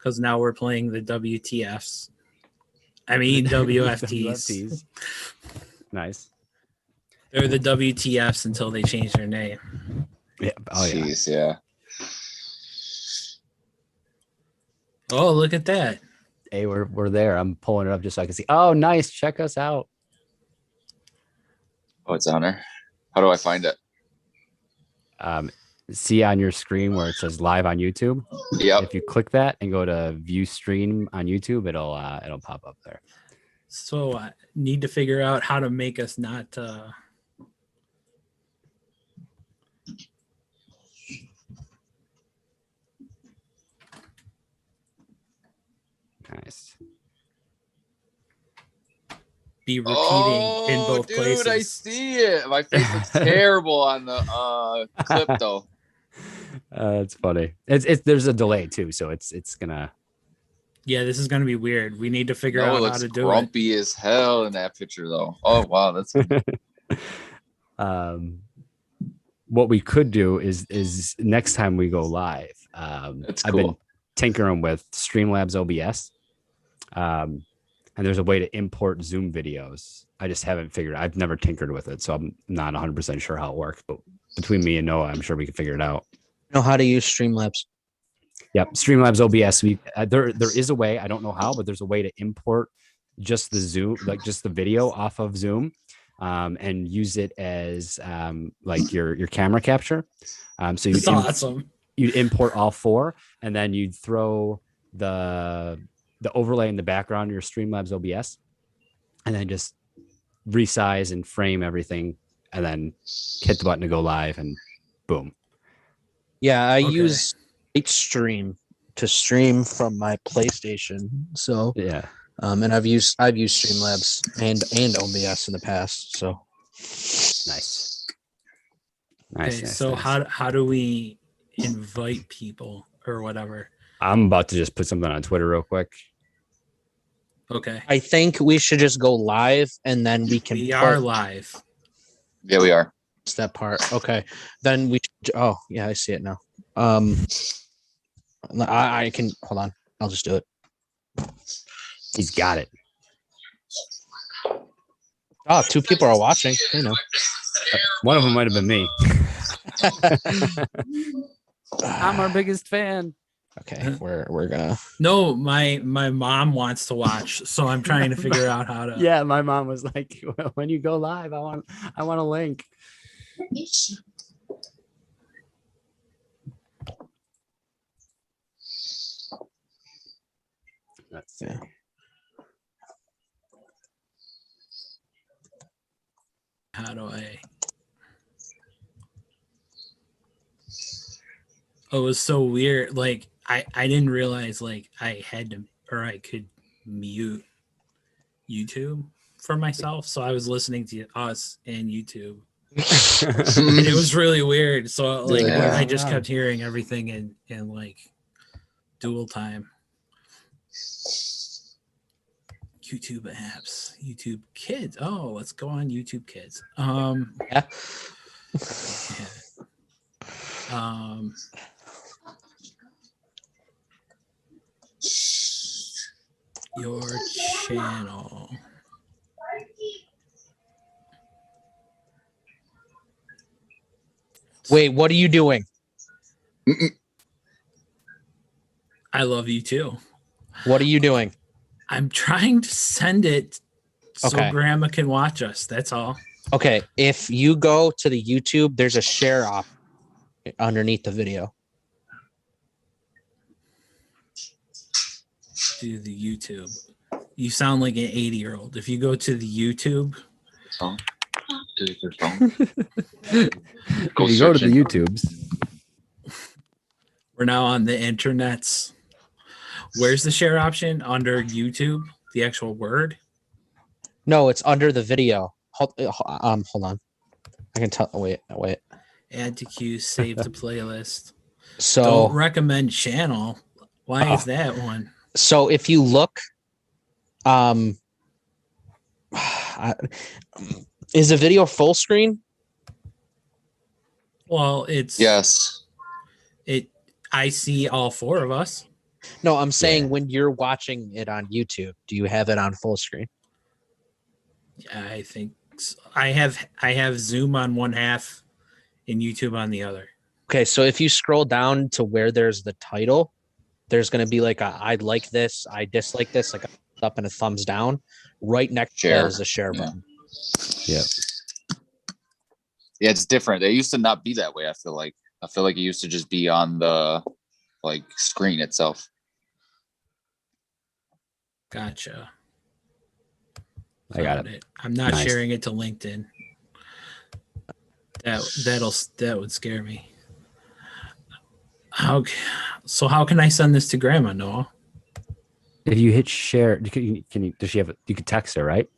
because now we're playing the WTFs. I mean WFTs. Nice. They're the WTFs until they change their name. Yeah. Oh yeah. Jeez, yeah. Oh, look at that. Hey, we're there. I'm pulling it up just so I can see. Oh, nice. Check us out. Oh, it's on there. How do I find it? See on your screen where it says live on YouTube. Yep. If you click that and go to view stream on YouTube, it'll pop up there. So I need to figure out how to make us not Nice. be repeating in both dude, places. I see it. My face looks terrible on the clip though. It's funny. It's there's a delay too, so it's gonna. Yeah, this is gonna be weird. We need to figure out how to do grumpy as hell in that picture though. Oh wow, that's what we could do is next time we go live. That's I've cool. been tinkering with Streamlabs OBS. And there's a way to import Zoom videos. I just haven't figured. I've never tinkered with it, so I'm not 100% sure how it works. But between me and Noah, I'm sure we can figure it out. Know how to use Streamlabs. Yep, Streamlabs OBS. There is a way. I don't know how, but there's a way to import just the Zoom, like just the video off of Zoom, and use it as like your camera capture. So That's awesome. You'd import all four, and then you'd throw the overlay in the background of your Streamlabs OBS, and then just resize and frame everything, and then hit the button to go live, and boom. Yeah, I use Stream to stream from my PlayStation. So yeah, and I've used Streamlabs and OBS in the past. So nice. Okay, so how do we invite people or whatever? I'm about to just put something on Twitter real quick. Okay. I think we should just go live, and then we can. We are live. Yeah, we are. That part. Okay. Then we. Oh yeah, I see it now. I can hold on. I'll just do it. He's got it. Oh, 2 people are watching. You know. One of them might have been me. I'm our biggest fan. Okay, we're gonna. No, my mom wants to watch, so I'm trying to figure out how to. Yeah, my mom was like, "When you go live, I want a link." Let's see. How do I? Oh, it was so weird. Like I didn't realize like I had to or I could mute YouTube for myself. So I was listening to us and YouTube. And it was really weird. So like I just kept hearing everything in like dual time. YouTube apps, YouTube Kids. Oh, let's go on YouTube Kids. Yeah. Your channel. Wait, what are you doing? I love you too. What are you doing? I'm trying to send it so Okay. Grandma can watch us. That's all. Okay, if you go to the YouTube, there's a share op underneath the video. Do the YouTube. You sound like an 80-year-old. If you go to the YouTube. If you Go to the YouTubes. We're now on the internets. Where's the share option? Under YouTube? The actual word? No, it's under the video. Hold on. I can tell. Wait. Add to queue, save to playlist. So don't recommend channel. Why is that one? So if you look, is the video full screen? Well, it's yes. I see all 4 of us. No, I'm saying when you're watching it on YouTube, do you have it on full screen? I think I have Zoom on one half and YouTube on the other. Okay, so if you scroll down to where there's the title, there's going to be like I like this, I dislike this, like a thumbs up and a thumbs down. Right next to that is a share button. Yeah. Yeah, it's different. They used to not be that way. I feel like it used to just be on the screen itself. Gotcha. I got it. I'm not Nice. sharing it to LinkedIn. That would scare me. How can I send this to Grandma, Noah? If you hit share, can you? Does she have? You can text her, right?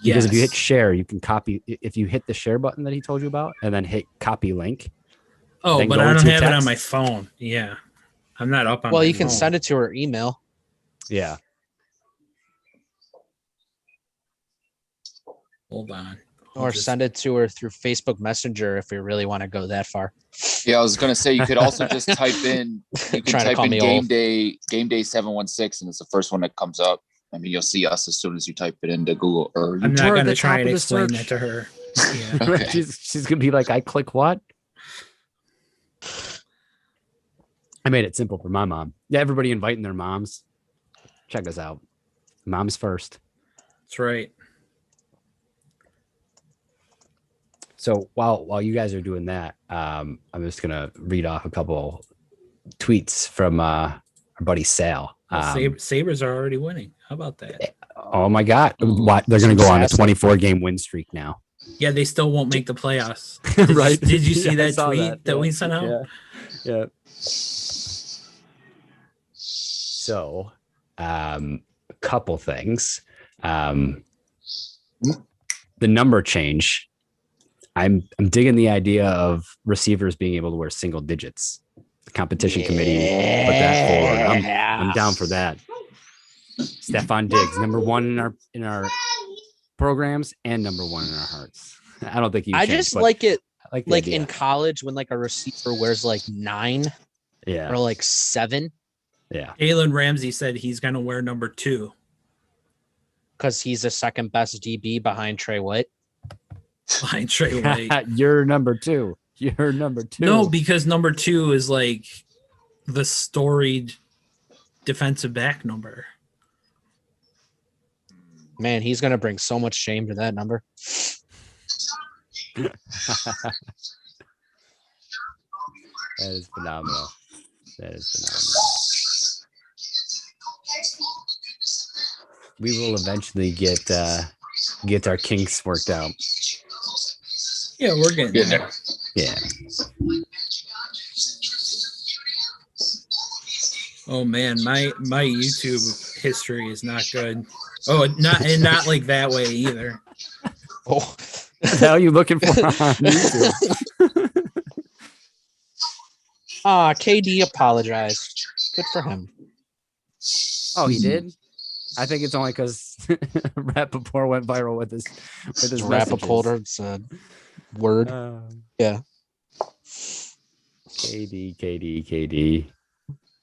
Because if you hit share, you can copy. If you hit the share button that he told you about, and then hit copy link. Oh, but I don't have it on my phone. Yeah, I'm not up on. Well, my you can phone. send it to her email. Yeah. Hold on. Or send it to her through Facebook Messenger if we really want to go that far. Yeah, I was gonna say you could also just type in. You can type in Gameday716, and it's the first one that comes up. I mean, you'll see us as soon as you type it into Google. Or I'm not going to try and of the explain search. that to her. Yeah. Okay. she's gonna be like, I click what? I made it simple for my mom. Yeah, everybody inviting their moms. Check us out. Moms first. That's right. So while you guys are doing that, I'm just gonna read off a couple tweets from our buddy Sal. Sabres are already winning. How about that? Oh my God! What, they're gonna go on a 24-game win streak now. Yeah, they still won't make the playoffs. Right? Did you see Yeah, I that saw tweet that we sent out? Yeah. So, a couple things. The number change. I'm digging the idea of receivers being able to wear single digits. The competition committee put that forward. I'm down for that. Stefan Diggs, number one in our programs and number one in our hearts. I don't think I just like it. Like idea. in college when like a receiver wears like 9 or like 7. Yeah. Jalen Ramsey said he's going to wear number 2 because he's the second best DB behind Trey White. Behind Trey White. You're number 2. You're number 2. No, because number 2 is like the storied defensive back number. Man, he's going to bring so much shame to that number. That is phenomenal. We will eventually get our kinks worked out. Yeah, we're getting there. Yeah. Oh man, my YouTube history is not good. Oh, not like that way either. Oh, what the hell are you looking for on YouTube? KD apologized. Good for him. Oh, he did? I think it's only because Rappaport went viral with his Rappaport said word. Yeah. KD.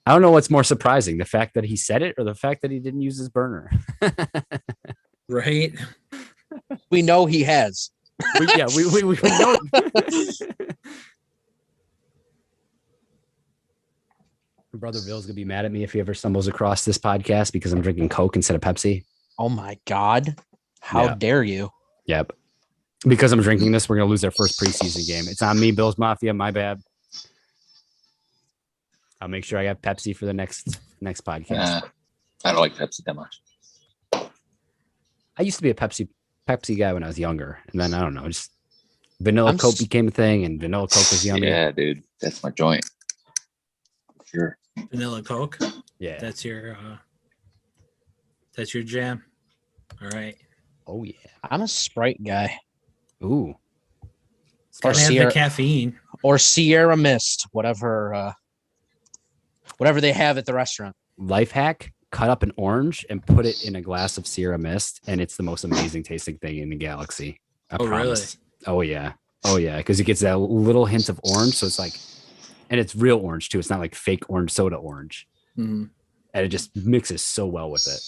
I don't know what's more surprising, the fact that he said it or the fact that he didn't use his burner. Right? We know he has. we know. Brother Bill's gonna be mad at me if he ever stumbles across this podcast because I'm drinking Coke instead of Pepsi. Oh my God. How dare you? Yep. Because I'm drinking this, we're gonna lose our first preseason game. It's on me, Bills Mafia. My bad. I'll make sure I have Pepsi for the next podcast. I don't like Pepsi that much. I used to be a Pepsi guy when I was younger, and then I don't know, just vanilla Coke became a thing, and vanilla Coke was yummy. Yeah, dude, that's my joint. Sure. Vanilla Coke. Yeah, that's your jam. All right. Oh yeah, I'm a Sprite guy. Ooh. Or the caffeine. Or Sierra Mist, whatever they have at the restaurant. Life hack: cut up an orange and put it in a glass of Sierra Mist, and it's the most amazing tasting thing in the galaxy. I promise. Really? Oh yeah, because it gets that little hint of orange, so it's like And it's real orange too. It's not like fake orange soda orange. Mm. And it just mixes so well with it.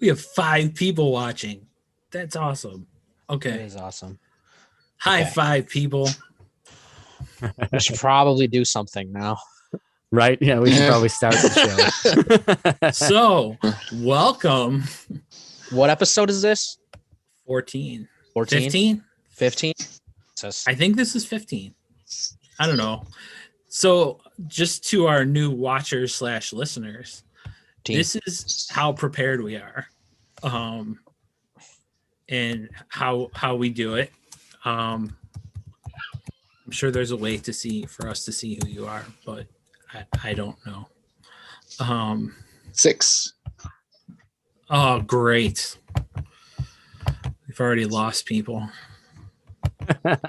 We have 5 people watching. That's awesome. That Okay. is awesome. High Okay. 5, people. We should probably do something now. Right? Yeah, we should probably start the show. So, welcome. What episode is this? 14. 14? 15? 15? I think this is 15. I don't know. So, just to our new watchers / listeners, this is how prepared we are, and how we do it. I'm sure there's a way for us to see who you are, but I don't know. 6. Oh, great. We've already lost people.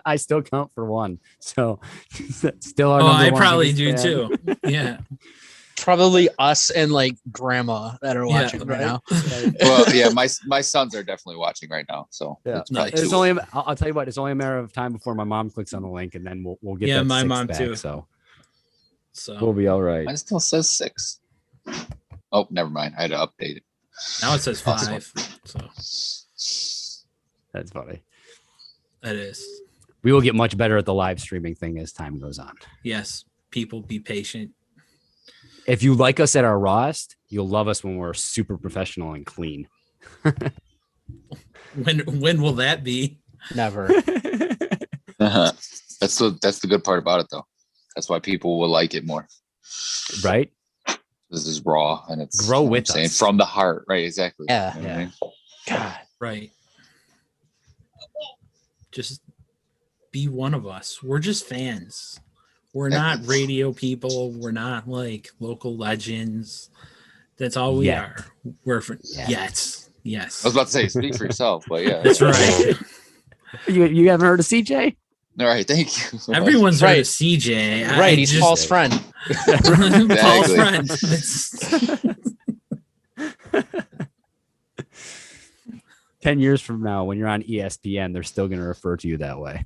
I still count for 1. So still our I number 1 probably biggest do fan. too. Yeah. Probably us and like grandma that are watching right now. Well, yeah, my sons are definitely watching right now. So Yeah. it's probably Nice. It's 2. only I'll tell you what, it's only a matter of time before my mom clicks on the link and then we'll get that my 6 mom back, too. So So we'll be all right. Mine still says 6. Oh, never mind. I had to update it. now it says 5. So That's funny. that is. We will get much better at the live streaming thing as time goes on. Yes. People be patient. If you like us at our rawest, you'll love us when we're super professional and clean. When will that be? Never. That's the good part about it, though. That's why people will like it more. Right? This is raw and it's Grow with saying us. from the heart, right? Exactly. Yeah. You know what I mean? God. Right. Just be one of us. We're just fans. We're not radio people. We're not like local legends. That's all we Yet. are. We're Yeah. Yes. I was about to say, speak for yourself, but yeah. That's right. You haven't heard of CJ? All right, thank you. Everyone's heard Right. of CJ. Right. He's Paul's friend. Paul's Exactly. friend. It's- 10 years from now, when you're on ESPN, they're still going to refer to you that way.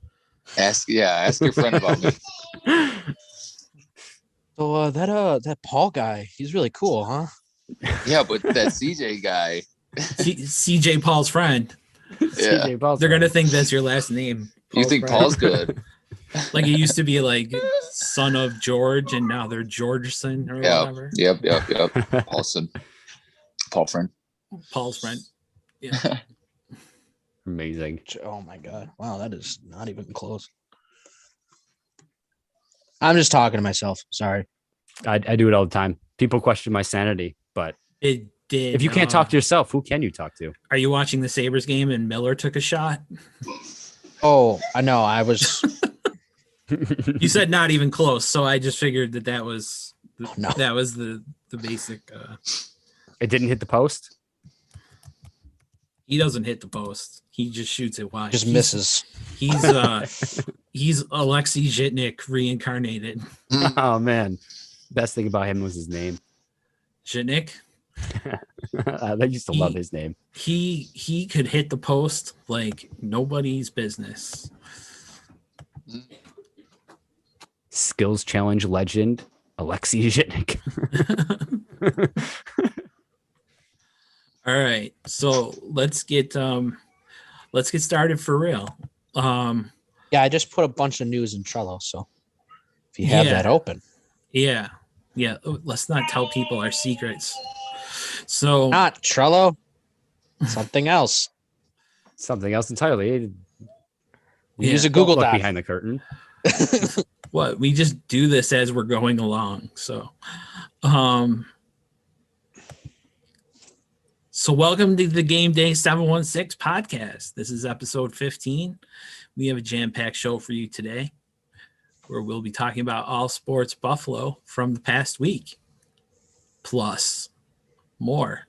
Ask your friend about me. So that Paul guy, he's really cool, huh? Yeah, but that CJ guy, CJ Paul's friend. yeah. CJ Paul's They're gonna friend. think that's your last name. You think friend. Paul's good? Like it used to be like son of George, and now they're Georgeson or whatever. Yep. Paulson. Paul friend. Paul's friend. Yeah. Amazing. Oh my God. Wow, that is not even close. I'm just talking to myself. Sorry. I do it all the time. People question my sanity, but It did. if you can't talk to yourself, who can you talk to? Are you watching the Sabres game and Miller took a shot? Oh, I know. I was. You said not even close, so I just figured that was No. that was the basic. It didn't hit the post. He doesn't hit the post. He just shoots it wide. Just He's- misses. He's Alexei Zhitnik reincarnated. Oh man, best thing about him was his name. Zhitnik. I used to love his name. He could hit the post like nobody's business. Skills challenge legend Alexei Zhitnik. All right, so let's get started for real. Yeah, I just put a bunch of news in Trello, so if you have Yeah. that open. Yeah. Let's not tell people our secrets. So Not Trello. Something else. Something else entirely. Yeah. Use a Don't Google look Doc. behind the curtain. what we just do this as we're going along. So welcome to the Game Day 716 podcast. This is episode 15. We have a jam-packed show for you today where we'll be talking about all sports Buffalo from the past week, plus more.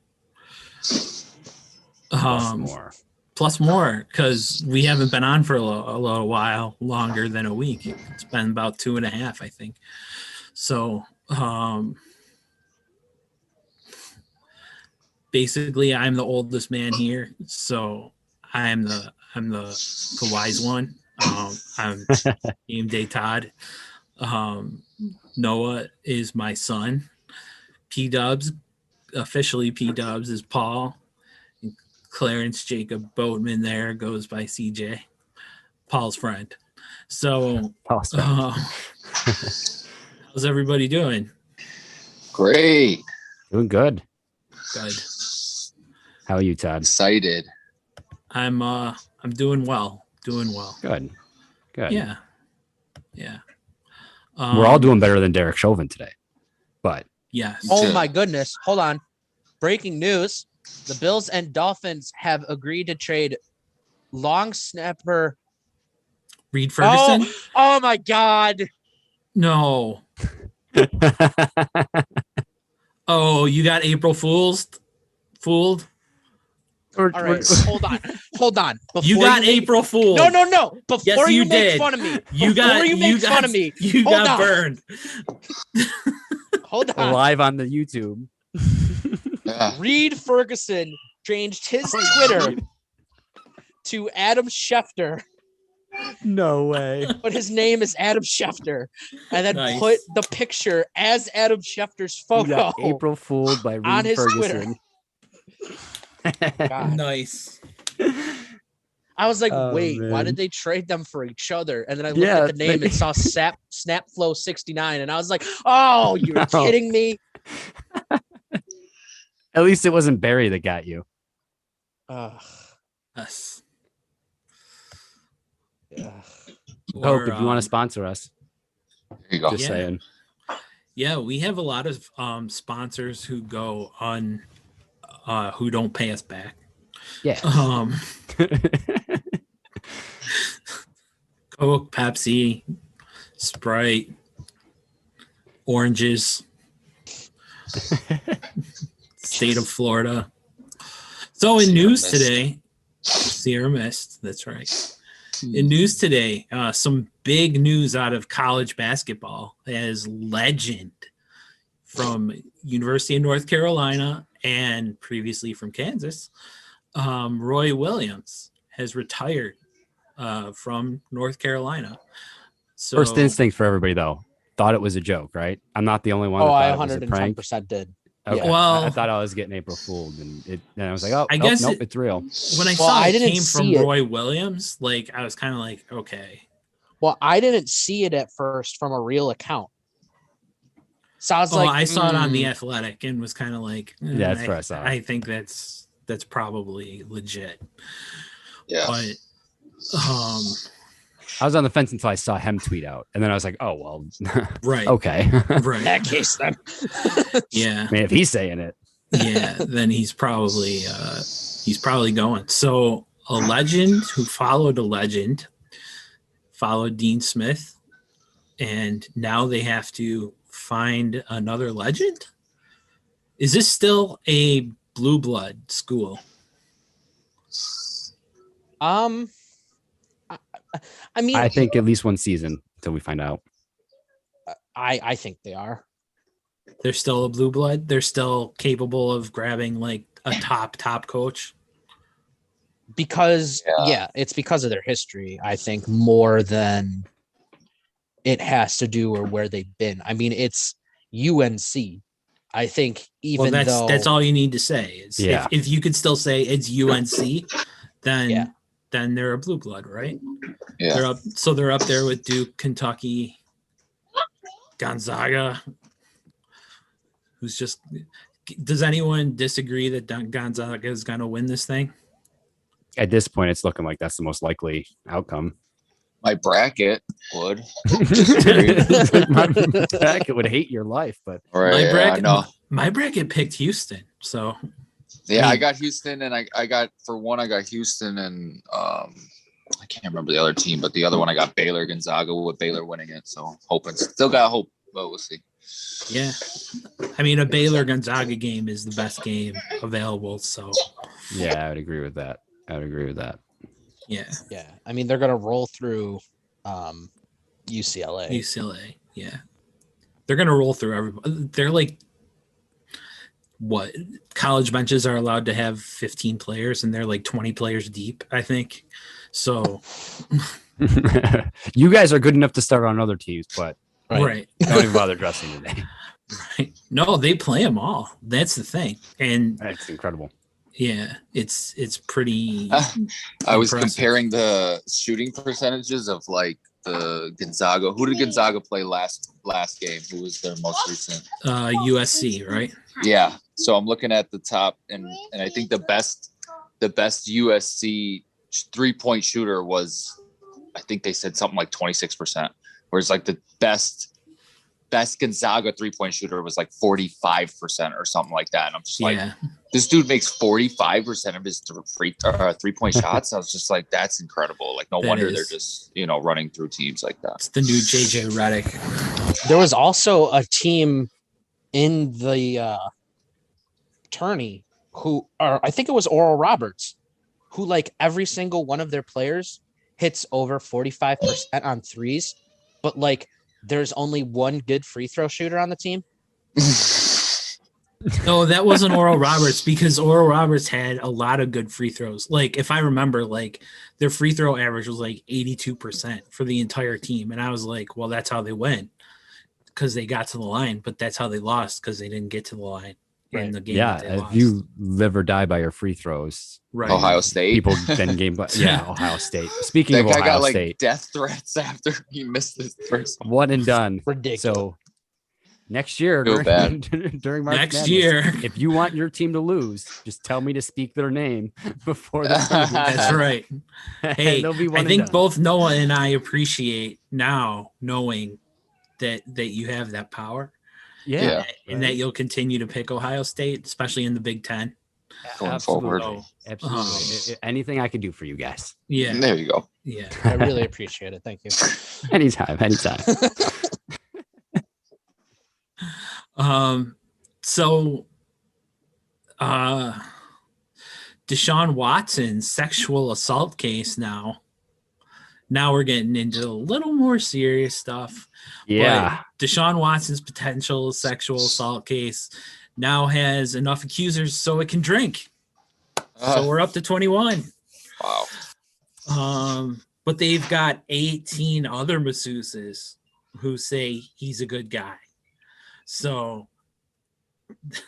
Plus more, because we haven't been on for a little while longer than a week. It's been about 2.5, I think. So basically I'm the oldest man here, so I'm I'm the wise one. I'm Game Day Todd. Noah is my son. P Dubs, officially P Dubs is Paul. And Clarence Jacob Boatman there goes by CJ, Paul's friend. So, Paul's friend. how's everybody doing? Great. Doing good. Good. How are you, Todd? Excited. I'm doing well. Doing well. Good. Good. Yeah. Yeah. We're all doing better than Derek Chauvin today. But yes. Oh my goodness. Hold on. Breaking news. The Bills and Dolphins have agreed to trade long snapper Reed Ferguson? Oh my God. No. Oh, you got April fooled? All right, hold on. Before you got April fooled. No. Before yes, you make fun of me, you got burned. Hold on. Live on the YouTube. Yeah. Reed Ferguson changed his Twitter to Adam Schefter. No way. But his name is Adam Schefter, and then put the picture as Adam Schefter's photo. April fooled by Reed on his Ferguson. God. Nice. I was like, wait, man. why did they trade them for each other? And then I looked at the name and saw Snapflow 69, and I was like, oh, you're kidding me. At least it wasn't Barry that got you. Us. Hope, if you want to sponsor us. There you go. Just saying. Yeah, we have a lot of sponsors who go on who don't pay us back. Yeah. Coke, Pepsi, Sprite, oranges, state of Florida. So in news today, Sierra Mist, that's right. In news today, some big news out of college basketball as legend from University of North Carolina and previously from Kansas, Roy Williams has retired from North Carolina. So, first instinct for everybody, though, thought it was a joke, right? I'm not the only one. Oh, that I thought it was a prank. 110% did. Okay. Yeah. Well, I thought I was getting April fooled, and I was like, oh, I guess nope, it's real. When I saw it came from Roy Williams, like I was kind of like, okay. Well, I didn't see it at first from a real account. So I was like, I saw it on The Athletic and was kind of like, yeah, that's where I saw it. I think that's probably legit. Yeah. But I was on the fence until I saw him tweet out, and then I was like, oh well, right, okay, right. In that case, then. Yeah. I mean, if he's saying it, yeah, then he's probably going. So a legend who followed a legend followed Dean Smith, and now they have to find another legend. Is this still a blue blood school? I mean, I think at least one season until we find out. I think they are. They're still a blue blood. They're still capable of grabbing like a top coach. Because it's because of their history, I think, more than it has to do or where they've been. I mean, it's UNC. I think even though that's all you need to say. Is if you could still say it's UNC, then they're a blue blood, right? Yeah. They're up there with Duke, Kentucky, Gonzaga. Who's just? Does anyone disagree that Gonzaga is going to win this thing? At this point, it's looking like that's the most likely outcome. My bracket would. My bracket would hate your life, but my bracket picked Houston. So I got Houston, and I got Houston, and I can't remember the other team, but the other one I got Baylor, Gonzaga, with Baylor winning it. So still got hope, but we'll see. Yeah, I mean, a Baylor Gonzaga game is the best game available. So yeah, I would agree with that. Yeah. I mean, they're gonna roll through UCLA. Yeah, they're gonna roll through everybody. They're like what college benches are allowed to have 15 players and they're like 20 players deep, I think. So you guys are good enough to start on other teams, but right. don't even bother dressing today. Right. No, they play them all. That's the thing. And That's incredible. yeah, it's pretty I was impressive. comparing the shooting percentages of like the Gonzaga. Who did Gonzaga play last game? Who was their most recent? USC, right? Yeah. So I'm looking at the top, and I think the best USC 3-point shooter was, I think they said something like 26%, whereas like the best Gonzaga 3-point shooter was like 45% or something like that. And I'm just like, this dude makes 45% of his 3-point shots. I was just like, that's incredible. Like, no wonder they're just, running through teams like that. It's the new JJ Redick. There was also a team in the tourney I think it was Oral Roberts, who like every single one of their players hits over 45% on threes, but like there's only one good free throw shooter on the team. No, that wasn't Oral Roberts, because Oral Roberts had a lot of good free throws. Like, if I remember, like their free throw average was like 82% for the entire team. And I was like, well, that's how they win, because they got to the line, but that's how they lost, because they didn't get to the line in the game. Yeah, if you live or die by your free throws. Right. Ohio State. People then Ohio State. Speaking of Ohio Ohio got, State, death threats after he missed his first one and done. Ridiculous. So next year, during March next Madness, year, if you want your team to lose, just tell me to speak their name before the That's right. Hey, I think both Noah and I appreciate now knowing that you have that power. Yeah. And that you'll continue to pick Ohio State, especially in the Big Ten. Going forward. Absolutely. Anything I can do for you guys. Yeah. There you go. Yeah. I really appreciate it. Thank you. Anytime. So Deshaun Watson's sexual assault case now we're getting into a little more serious stuff. Yeah. But Deshaun Watson's potential sexual assault case now has enough accusers so it can drink. So we're up to 21. Wow. But they've got 18 other masseuses who say he's a good guy. So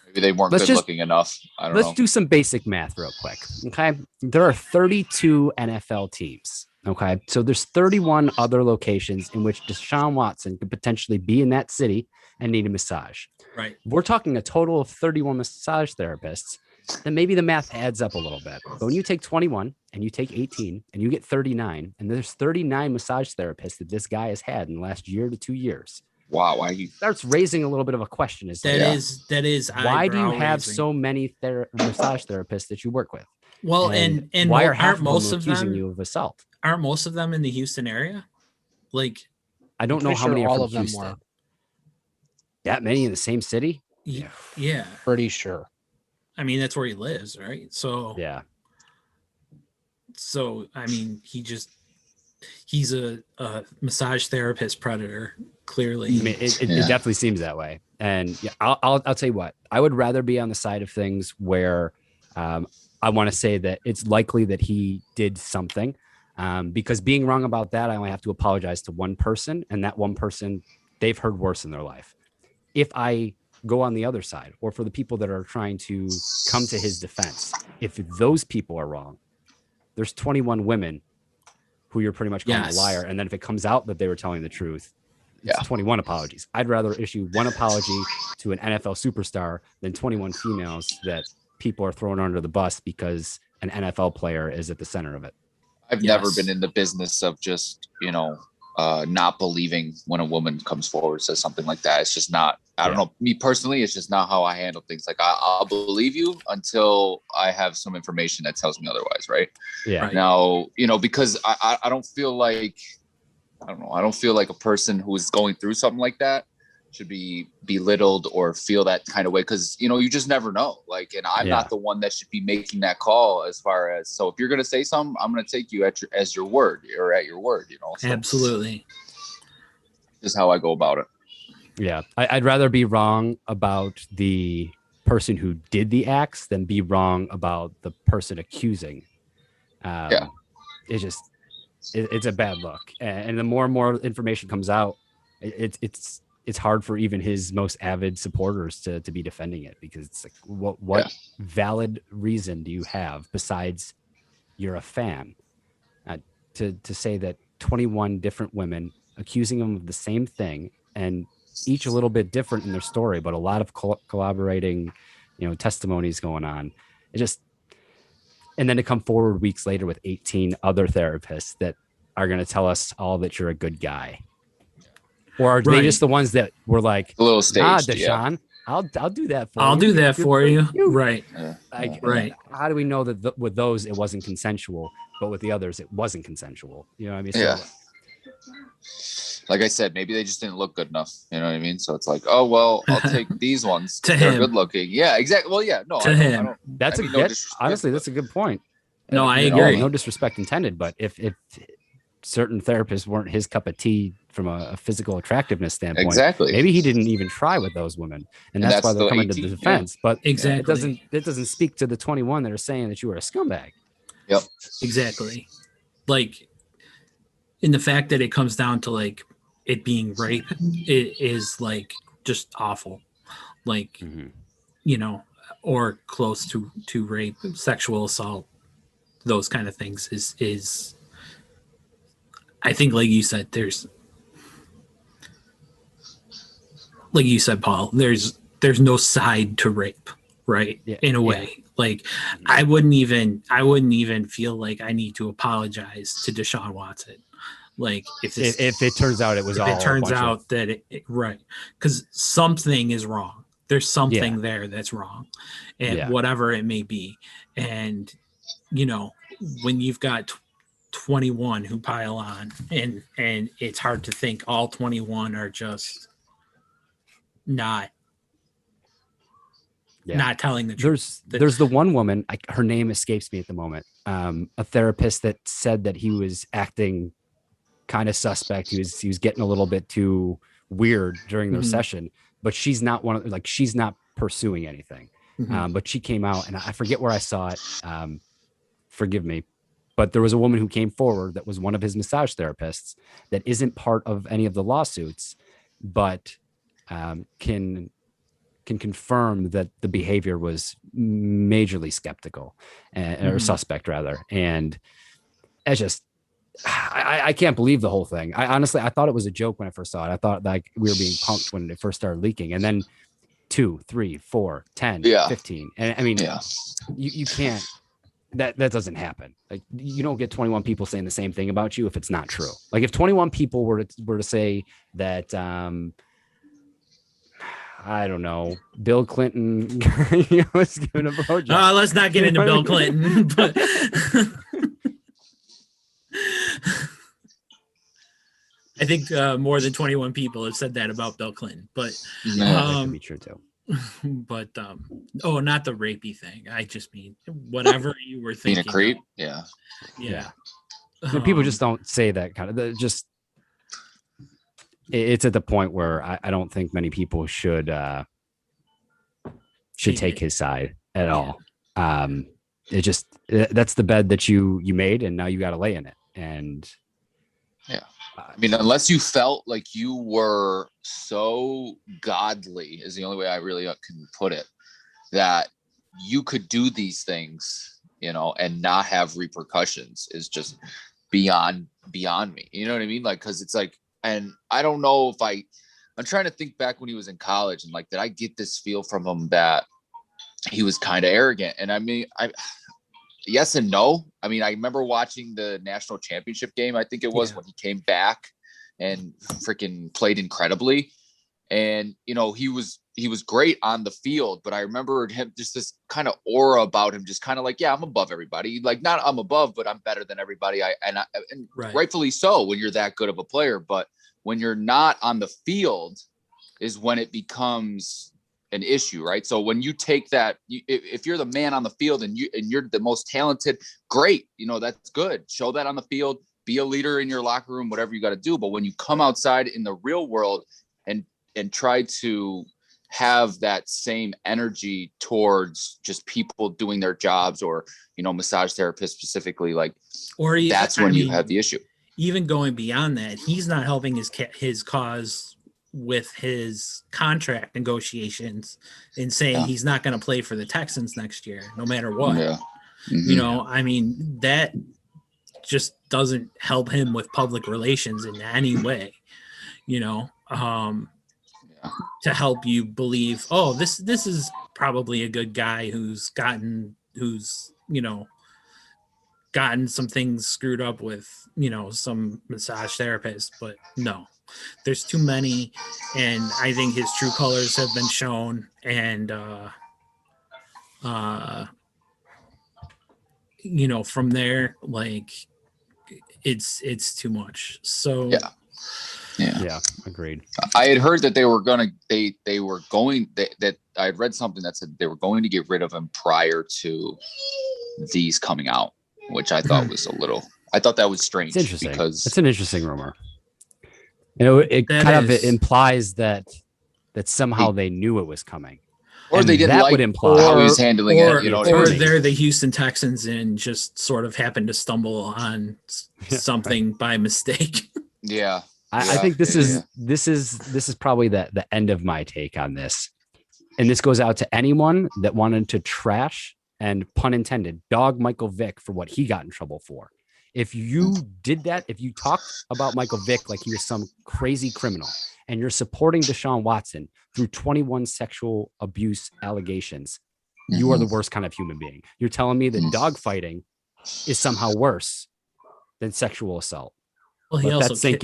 maybe they weren't good looking enough. I don't know. Let's do some basic math real quick. Okay. There are 32 NFL teams. Okay. So there's 31 other locations in which Deshaun Watson could potentially be in that city and need a massage. Right. We're talking a total of 31 massage therapists. Then maybe the math adds up a little bit. But when you take 21 and you take 18 and you get 39, and there's 39 massage therapists that this guy has had in the last year to 2 years. Wow. Why he starts raising a little bit of a question. That is why do you have so many massage therapists that you work with? Well, and why are half aren't most of accusing them you of assault? Aren't most of them in the Houston area? Like, I don't know how many all are of from them Houston. were. That many in the same city? Yeah. Pretty sure. I mean, that's where he lives, right? So yeah. So I mean, he's a massage therapist predator. Clearly, I mean, it definitely seems that way. And yeah, I'll tell you what, I would rather be on the side of things where I want to say that it's likely that he did something, because being wrong about that, I only have to apologize to one person, and that one person, they've heard worse in their life. If I go on the other side, or for the people that are trying to come to his defense, if those people are wrong, there's 21 women who you're pretty much calling a liar. And then if it comes out that they were telling the truth, it's 21 apologies. I'd rather issue one apology to an NFL superstar than 21 females that people are throwing under the bus because an NFL player is at the center of it. I've never been in the business of just, not believing when a woman comes forward, says something like that. It's just not, I don't know. Me personally, it's just not how I handle things. Like I'll believe you until I have some information that tells me otherwise. Right. Yeah. Right. Now, because I don't feel like, I don't feel like a person who is going through something like that should be belittled or feel that kind of way. Cause you just never know. Like, and I'm not the one that should be making that call as far as, so if you're going to say something, I'm going to take you as your word or at your word, So absolutely. This is how I go about it. Yeah. I'd rather be wrong about the person who did the acts than be wrong about the person accusing. It's just it's a bad look, and the more and more information comes out, it's hard for even his most avid supporters to be defending it, because it's like, what valid reason do you have besides you're a fan to say that 21 different women accusing him of the same thing, and each a little bit different in their story, but a lot of collaborating, testimonies going on. And then to come forward weeks later with 18 other therapists that are going to tell us all that you're a good guy. Or are they just the ones that were like, a little staged, Deshaun, I'll do that for you. I'll do that for you. Right. Right. How do we know that with those it wasn't consensual, but with the others it wasn't consensual? You know what I mean? Yeah. Like I said, maybe they just didn't look good enough. You know what I mean? So it's like, oh well, I'll take these ones. They're good looking. Yeah, exactly. Well, yeah, no. Honestly, that's a good point. No, I agree. No disrespect intended, but if certain therapists weren't his cup of tea from a physical attractiveness standpoint, exactly, maybe he didn't even try with those women, and that's why they're coming to the defense. But exactly, it doesn't speak to the 21 that are saying that you were a scumbag. Yep, exactly. Like, in the fact that it comes down to like it being rape, it is like just awful, like or close to rape, sexual assault, those kind of things is I think, like you said, like you said, Paul, there's no side to rape, right? Yeah, in a way. Like I wouldn't even feel like I need to apologize to Deshaun Watson. Like if it turns out that right, because something is wrong. There's something there that's wrong, and whatever it may be. And when you've got 21 who pile on, and it's hard to think all 21 are just not telling the truth. There's the one woman, her name escapes me at the moment, a therapist that said that he was acting kind of suspect. He was getting a little bit too weird during their session, but she's not she's not pursuing anything. But she came out, and I forget where I saw it. Forgive me, but there was a woman who came forward that was one of his massage therapists that isn't part of any of the lawsuits, but can confirm that the behavior was majorly skeptical or suspect rather. And it's just, I can't believe the whole thing. I thought it was a joke when I first saw it. I thought like we were being punked when it first started leaking, and then 2, 3, 4, 10, 15. And I mean, you can't, that doesn't happen. Like you don't get 21 people saying the same thing about you if it's not true. Like if 21 people were to say that, I don't know, Bill Clinton was giving a blowjob. Let's not get into Bill Clinton, but I think more than 21 people have said that about Bill Clinton, but that could be true too. But not the rapey thing. I just mean whatever you were thinking. Being a creep, yeah. People just don't say that kind of. It's at the point where I don't think many people should take his side at all. It just that's the bed that you made, and now you got to lay in it. And I mean, unless you felt like you were so godly, is the only way I really can put it, that you could do these things, and not have repercussions, is just beyond me. You know what I mean? Like, because it's like, and I don't know if I'm trying to think back when he was in college, and like, did I get this feel from him that he was kind of arrogant? And I mean, yes and no. I mean, I remember watching the national championship game, I think it was, when he came back and freaking played incredibly. And, he was great on the field, but I remember him just this kind of aura about him, just kind of like, yeah, I'm above everybody. Like, not I'm above, but I'm better than everybody. And rightfully so when you're that good of a player. But when you're not on the field is when it becomes an issue, right? So when you take that, if you're the man on the field and you're the most talented, great, that's good. Show that on the field, be a leader in your locker room, whatever you got to do. But when you come outside in the real world and try to have that same energy towards just people doing their jobs, or, you know, massage therapists specifically, like, or that's when you have the issue. Even going beyond that, he's not helping his cause with his contract negotiations and saying he's not going to play for the Texans next year, no matter what. Yeah. You know, I mean, that just doesn't help him with public relations in any way, you know, to help you believe, oh, this is probably a good guy who's you know, gotten some things screwed up with, you know, some massage therapist. But no, there's too many, and I think his true colors have been shown, and you know, from there, like, it's too much. So yeah, agreed. I had heard that they were going that I had read something that said they were going to get rid of him prior to these coming out, which I thought was I thought that was strange. It's interesting, because it's an interesting rumor. You know, it kind of implies that somehow they knew it was coming. Or and they didn't that like would imply how he was handling it. You know, or they're the Houston Texans and just sort of happened to stumble on something by mistake. Yeah. I think this is probably the end of my take on this. And this goes out to anyone that wanted to trash and, pun intended, dog Michael Vick for what he got in trouble for. If you did that, if you talked about Michael Vick like he was some crazy criminal, and you're supporting Deshaun Watson through 21 sexual abuse allegations, you are the worst kind of human being. You're telling me that dog fighting is somehow worse than sexual assault. Well, he also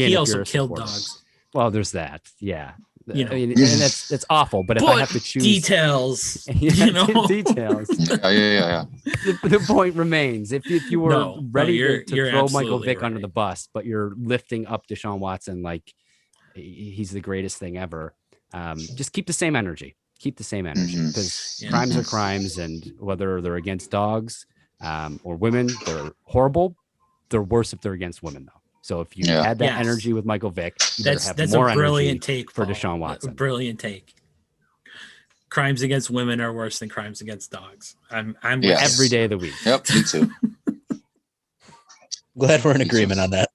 killed dogs. Well, there's that. Yeah. You know. I mean, and that's awful. But if I have to choose details, you know? Details. Yeah. The point remains: if you were ready to throw Michael Vick under the bus, but you're lifting up Deshaun Watson like he's the greatest thing ever, just keep the same energy. Keep the same energy, because crimes are crimes, and whether they're against dogs or women, they're horrible. They're worse if they're against women, though. So if you had that energy with Michael Vick, you that's have more a brilliant energy take for Paul. Deshaun Watson. A brilliant take. Crimes against women are worse than crimes against dogs. I'm every day of the week. Yep, me too. Glad we're in agreement on that.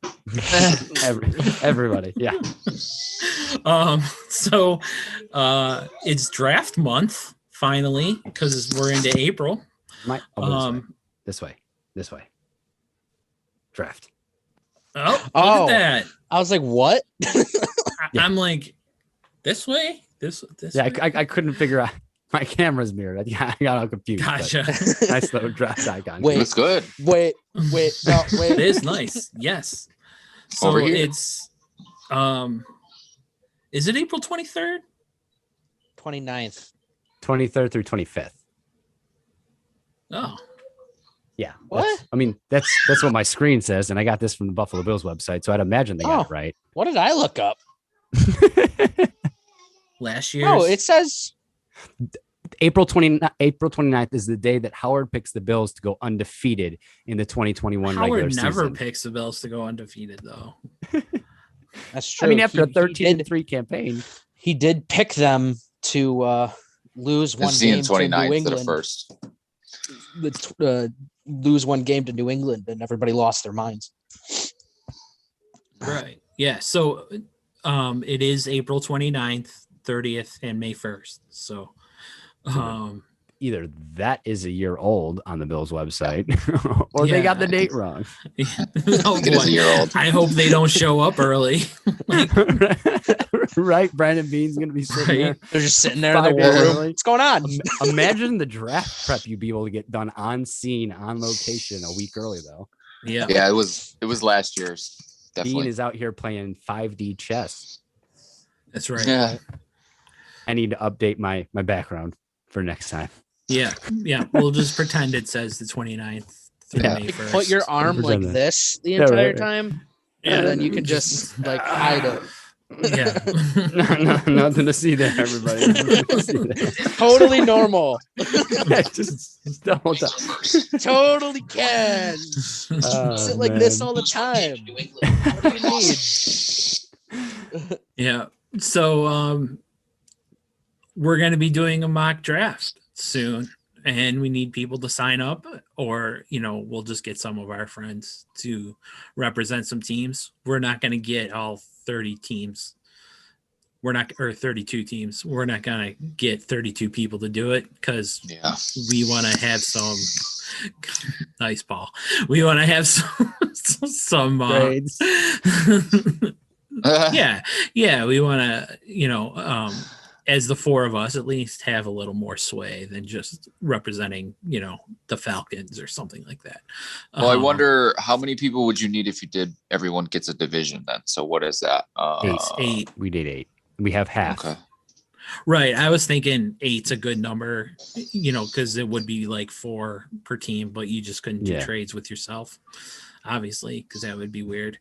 Everybody, yeah. So it's draft month finally, because we're into April. This way. Draft. Oh, look at that. I was like, what? I'm like, this way? This yeah, way? I couldn't figure out. My camera's mirrored. I got all confused. Gotcha. Nice little draft icon. Wait, looks good. Wait. It is nice. Yes. So Over here. It's is it April 23rd? 29th. 23rd through 25th. Oh. Yeah. What? I mean, that's what my screen says, and I got this from the Buffalo Bills website, so I'd imagine they got it right. What did I look up? Last year. Oh, it says April 29th is the day that Howard picks the Bills to go undefeated in the 2021 regular season. Howard never picks the Bills to go undefeated, though. That's true. I mean, after a 13-3 campaign, he did pick them to lose one game to New England. First. Lose one game to New England, and everybody lost their minds. Right. Yeah. So it is April 29th, 30th, and May 1st. So either that is a year old on the Bills website, or they got the date wrong. Oh, it is a year old. I hope they don't show up early. Right, Brandon Beane's gonna be sitting there. They're just sitting there in the war room. What's going on? Imagine the draft prep you'd be able to get done on scene, on location a week early, though. Yeah, it was last year's. Definitely. Bean is out here playing 5D chess. That's right. Yeah. I need to update my background for next time. Yeah. We'll just pretend it says the 29th through May 1st. Put your arm like this the entire time, and then you can just like hide it. Yeah. No, nothing to see there, everybody. Totally normal. just the whole time. Totally can. Sit like this all the time. What do you need? Yeah. So we're going to be doing a mock draft soon, and we need people to sign up, or we'll just get some of our friends to represent some teams. We're not going to get all 30 teams. We're not, or 32 teams. We're not going to get 32 people to do it because we want to have some nice Paul. We want to have some Grades. yeah. We want to, as the four of us, at least have a little more sway than just representing, the Falcons or something like that. Well, I wonder how many people would you need if you did everyone gets a division then? So what is that? 8. We did 8. We have half. Okay. Right. I was thinking 8's a good number, because it would be like 4 per team, but you just couldn't do trades with yourself, obviously, because that would be weird.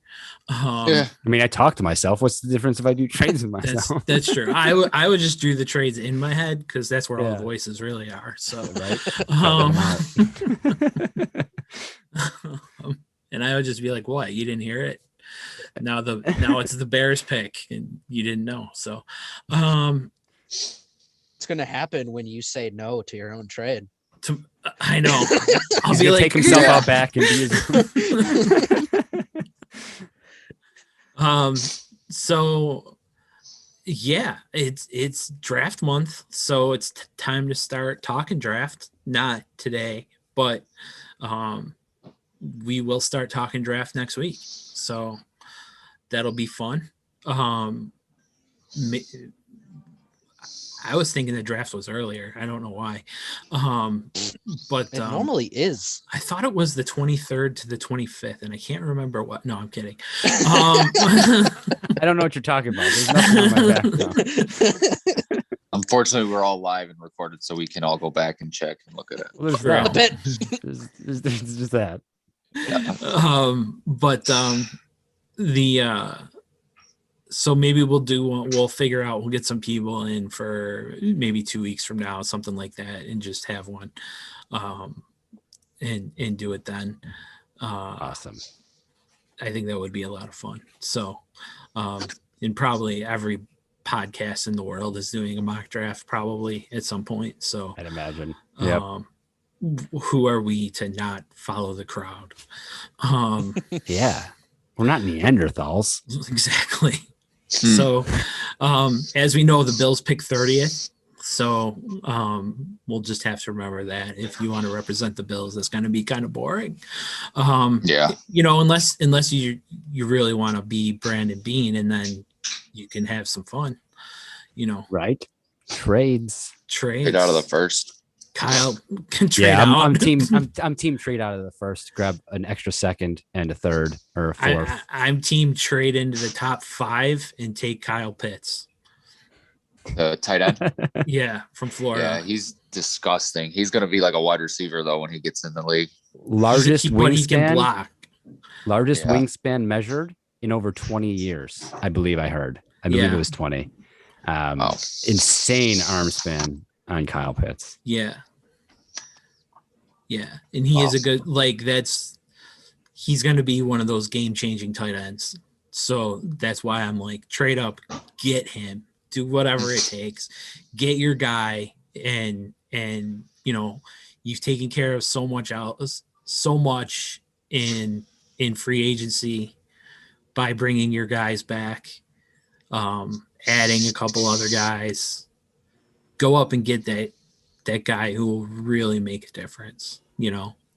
I mean, I talk to myself. What's the difference if I do trades with myself? That's true. I would just do the trades in my head because that's where all the voices really are. So, and I would just be like, "What? You didn't hear it? Now it's the Bears pick, and you didn't know." So, it's going to happen when you say no to your own trade. I know. I'll be like, take himself out back and be his. So yeah, it's draft month, so it's time to start talking draft. Not today, but we will start talking draft next week. So that'll be fun. I was thinking the draft was earlier. I don't know why. But it normally is. I thought it was the 23rd to the 25th, and I can't remember what. No, I'm kidding. I don't know what you're talking about. There's nothing on my background. Unfortunately, we're all live and recorded, so we can all go back and check and look at it. Well, there's just that. So maybe we'll figure out, we'll get some people in for maybe 2 weeks from now, something like that, and just have one and do it then. Awesome. I think that would be a lot of fun. So, and probably every podcast in the world is doing a mock draft probably at some point. So I'd imagine. Who are we to not follow the crowd? Yeah. We're not Neanderthals. Exactly. So, as we know, the Bills pick 30th. So, we'll just have to remember that if you want to represent the Bills, that's going to be kind of boring. Unless you really want to be Brandon Bean, and then you can have some fun, right? Trades trade out of the first. Kyle can trade out. I'm team trade out of the first. Grab an extra second and a third or a fourth. I'm team trade into the top 5 and take Kyle Pitts. The tight end? Yeah, from Florida. Yeah, he's disgusting. He's going to be like a wide receiver, though, when he gets in the league. Largest wingspan. He can block. Largest wingspan measured in over 20 years, I believe I heard. I believe it was 20. Insane arm span on Kyle Pitts. Yeah. And he is a good, he's going to be one of those game-changing tight ends. So that's why I'm like, trade up, get him, do whatever it takes, get your guy. And you've taken care of so much in free agency by bringing your guys back, adding a couple other guys. Go up and get that guy who will really make a difference.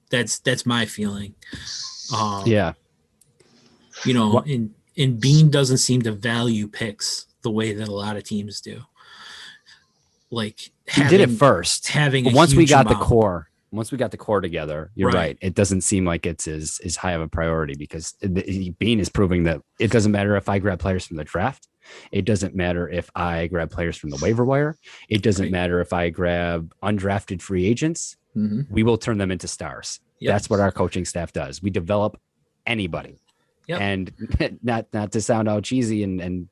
That's my feeling. And Bean doesn't seem to value picks the way that a lot of teams do. Like he did it first. Once we got the core together, you're right. It doesn't seem like it's as high of a priority because Bean is proving that it doesn't matter if I grab players from the draft. It doesn't matter if I grab players from the waiver wire. It doesn't matter if I grab undrafted free agents. Mm-hmm. We will turn them into stars. Yep. That's what our coaching staff does. We develop anybody. Yep. And not to sound all cheesy and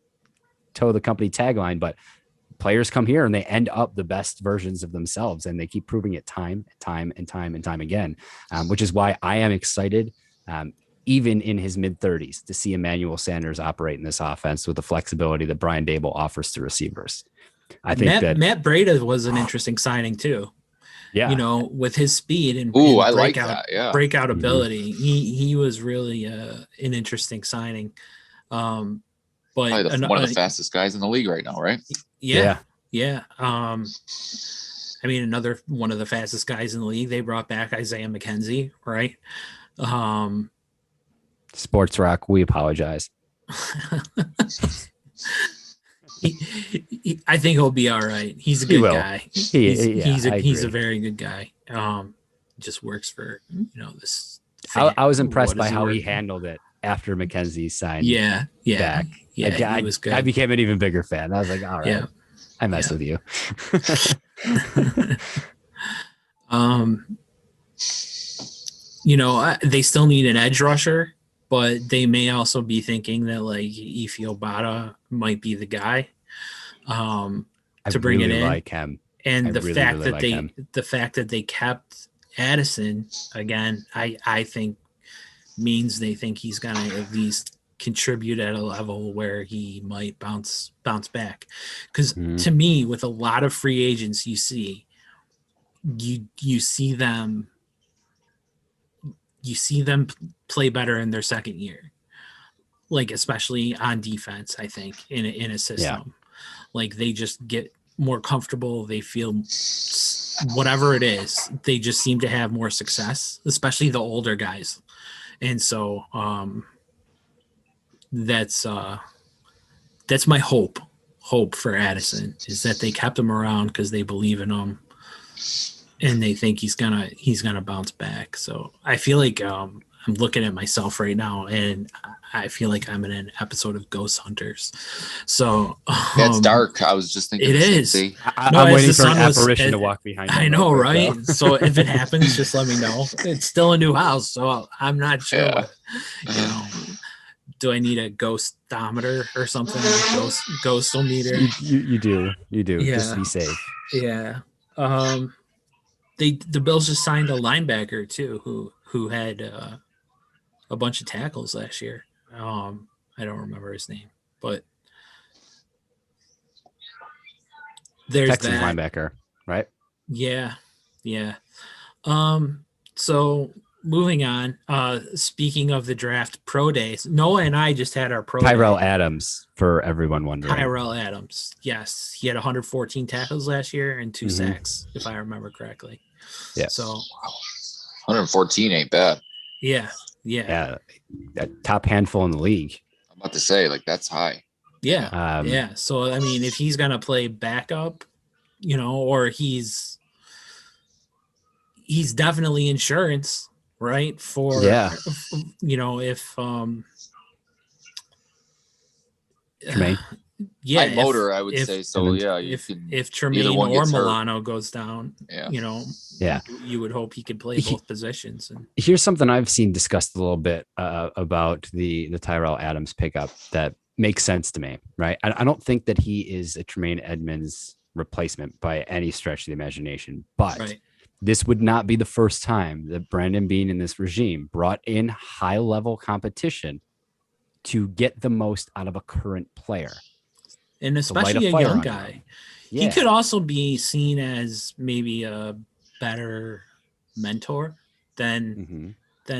toe the company tagline, but players come here and they end up the best versions of themselves, and they keep proving it time again, which is why I am excited. Even in his mid-30s, to see Emmanuel Sanders operate in this offense with the flexibility that Brian Dable offers to receivers. I think Matt Breida was an interesting signing too. Yeah. You know, with his speed and I like that. Yeah. breakout ability, he was really an interesting signing. But one of the fastest guys in the league right now, right? Yeah. I mean, another one of the fastest guys in the league. They brought back Isaiah McKenzie, right? Sports Rock, we apologize. I think he'll be all right. He's a good guy. He's a very good guy. Just works for this. I was impressed by how he handled it after McKenzie signed. Back. He was good. I became an even bigger fan. I was like, all right, I mess with you. They still need an edge rusher, but they may also be thinking that like Ife Obata might be the guy to bring it in. Like him. And the fact that they kept Addison again, I think means they think he's gonna at least contribute at a level where he might bounce back. Because to me, with a lot of free agents, you see them play better in their second year, like especially on defense. I think in a system, like they just get more comfortable. They feel whatever it is, they just seem to have more success, especially the older guys. And so that's my hope for Addison, is that they kept him around because they believe in him and they think he's gonna bounce back. So I feel like I'm looking at myself right now and I feel like I'm in an episode of Ghost Hunters. So it's dark. I was just thinking it is. I'm waiting for an apparition to walk behind me. I know, right? So if it happens, just let me know. It's still a new house, so I'm not sure. Do I need a ghostometer or something? Ghostometer? You do. Yeah. Just to be safe. Yeah. The Bills just signed a linebacker too, who had a bunch of tackles last year. I don't remember his name, but there's Texans that linebacker, right? Yeah. So moving on. Speaking of the draft pro days, Noah and I just had our pro Tyrell day. Adams, for everyone wondering. Tyrell Adams, yes, he had 114 tackles last year and 2 sacks, if I remember correctly. Yeah. So 114 ain't bad. Yeah. A top handful in the league. I'm about to say, like, that's high. Yeah. So I mean, if he's gonna play backup, or he's definitely insurance, right? For if Tremaine. High motor, I would say. So if Tremaine or Milano goes down, you would hope he could play both positions. And here's something I've seen discussed a little bit about the Tyrell Adams pickup that makes sense to me, right? I don't think that he is a Tremaine Edmonds replacement by any stretch of the imagination, but this would not be the first time that Brandon Beane and this regime brought in high-level competition to get the most out of a current player. And especially a young guy. He could also be seen as maybe a better mentor than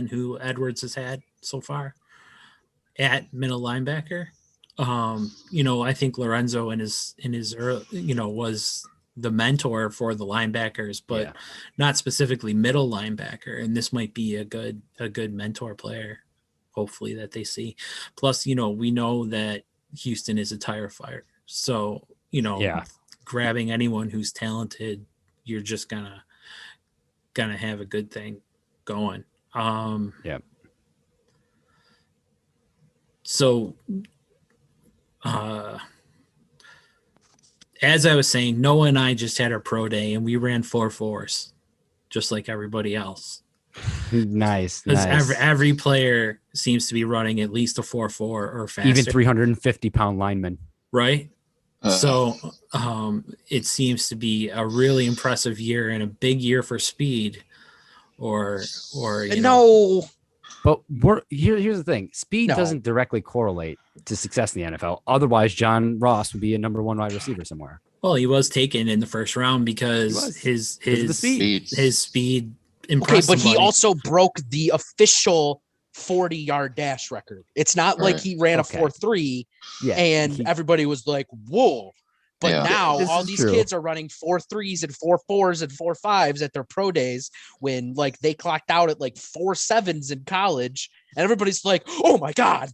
who Edwards has had so far at middle linebacker. I think Lorenzo in his early, was the mentor for the linebackers, but not specifically middle linebacker. And this might be a good mentor player, hopefully, that they see. Plus, we know that Houston is a tire fire. So, grabbing anyone who's talented, you're just gonna have a good thing going. So, as I was saying, Noah and I just had our pro day and we ran 4.4s, just like everybody else. Nice. Every player seems to be running at least a 4.4 or faster. Even 350-pound linemen. Right. So it seems to be a really impressive year and a big year for speed or But here's the thing. Speed doesn't directly correlate to success in the NFL. Otherwise, John Ross would be a number 1 wide receiver somewhere. Well, he was taken in the first round because his speed impressed but he somebody. also broke the official 40-yard dash record. It's not like he ran a 4.3 and everybody was like, whoa. But now all these kids are running 4.3s and 4.4s and 4.5s at their pro days when like they clocked out at like 4.7s in college. And everybody's like, oh my God,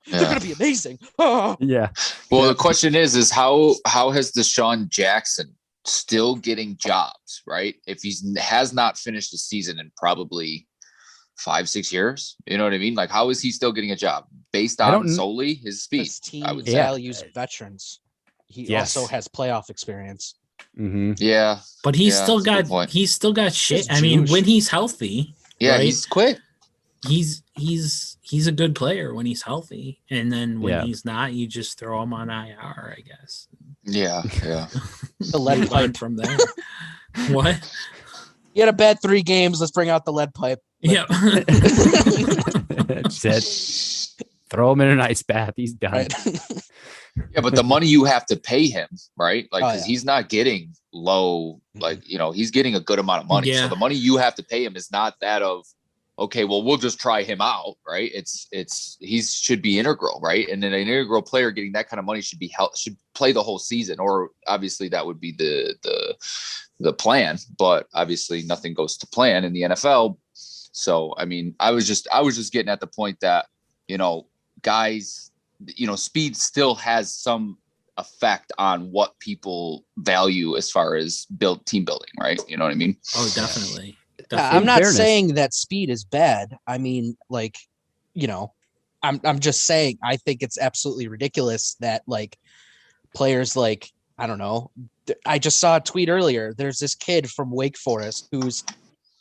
they're going to be amazing. Yeah. Well, the question is how has Deshaun Jackson still getting jobs, right? If has not finished the season in probably 5-6 years, you know what I mean? Like, how is he still getting a job based on solely his speed? His team values veterans. He also has playoff experience. Mm-hmm. Yeah, but he's still got shit. I mean, when he's healthy, right? He's quick. He's a good player when he's healthy, and then when he's not, you just throw him on IR, I guess. Yeah. The lead pipe from there. What? You had a bad 3 games. Let's bring out the lead pipe. Yeah. That's it. Throw him in an ice bath. He's done. Right. Yeah, but the money you have to pay him, right? Like, because he's not getting low, like, he's getting a good amount of money. Yeah. So the money you have to pay him is not that of, okay, well, we'll just try him out, right? He should be integral, right? And then an integral player getting that kind of money should play the whole season, or obviously that would be the plan. But obviously nothing goes to plan in the NFL. So I mean, I was just getting at the point that guys, speed still has some effect on what people value as far as team building, right? You know what I mean? Oh, definitely. I'm not saying that speed is bad. I mean, like, I'm just saying I think it's absolutely ridiculous that like players like, I don't know. I just saw a tweet earlier. There's this kid from Wake Forest who's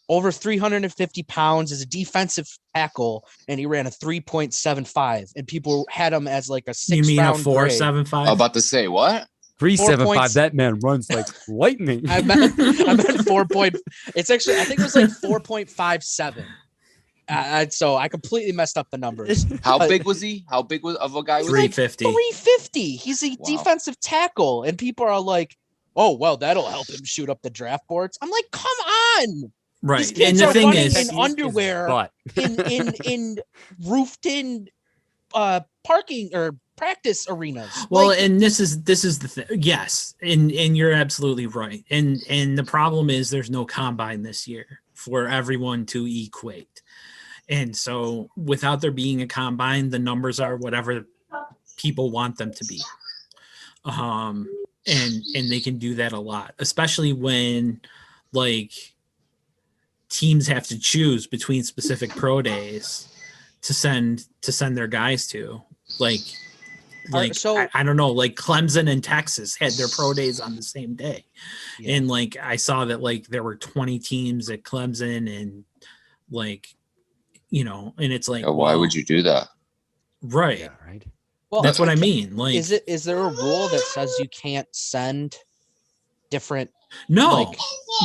over 350 pounds, as a defensive tackle, and he ran a 3.75, and people had him as like a 6 You mean a round 4.75? I'm about to say what? 3.75. That man runs like lightning. I meant 4 point. It's actually, I think it was like 4.57. So I completely messed up the numbers. How big was he? How big of a guy was 350. Like 350. He's a defensive tackle, and people are like, "Oh, well, that'll help him shoot up the draft boards." I'm like, "Come on!" Right. These kids And the are thing running is, in underwear in roofed-in parking or practice arenas. Well, like, and this is the thing. Yes, and you're absolutely right. And the problem is there's no combine this year for everyone to equate. And so without there being a combine, the numbers are whatever people want them to be. And they can do that a lot, especially when like teams have to choose between specific pro days to send their guys to. Like so I don't know, like Clemson and Texas had their pro days on the same day. Yeah. And like I saw that like there were 20 teams at Clemson, and like, and it's like, why would you do that? Right. Yeah, right. Well, that's what I mean. Like, is there a rule that says you can't send different? No,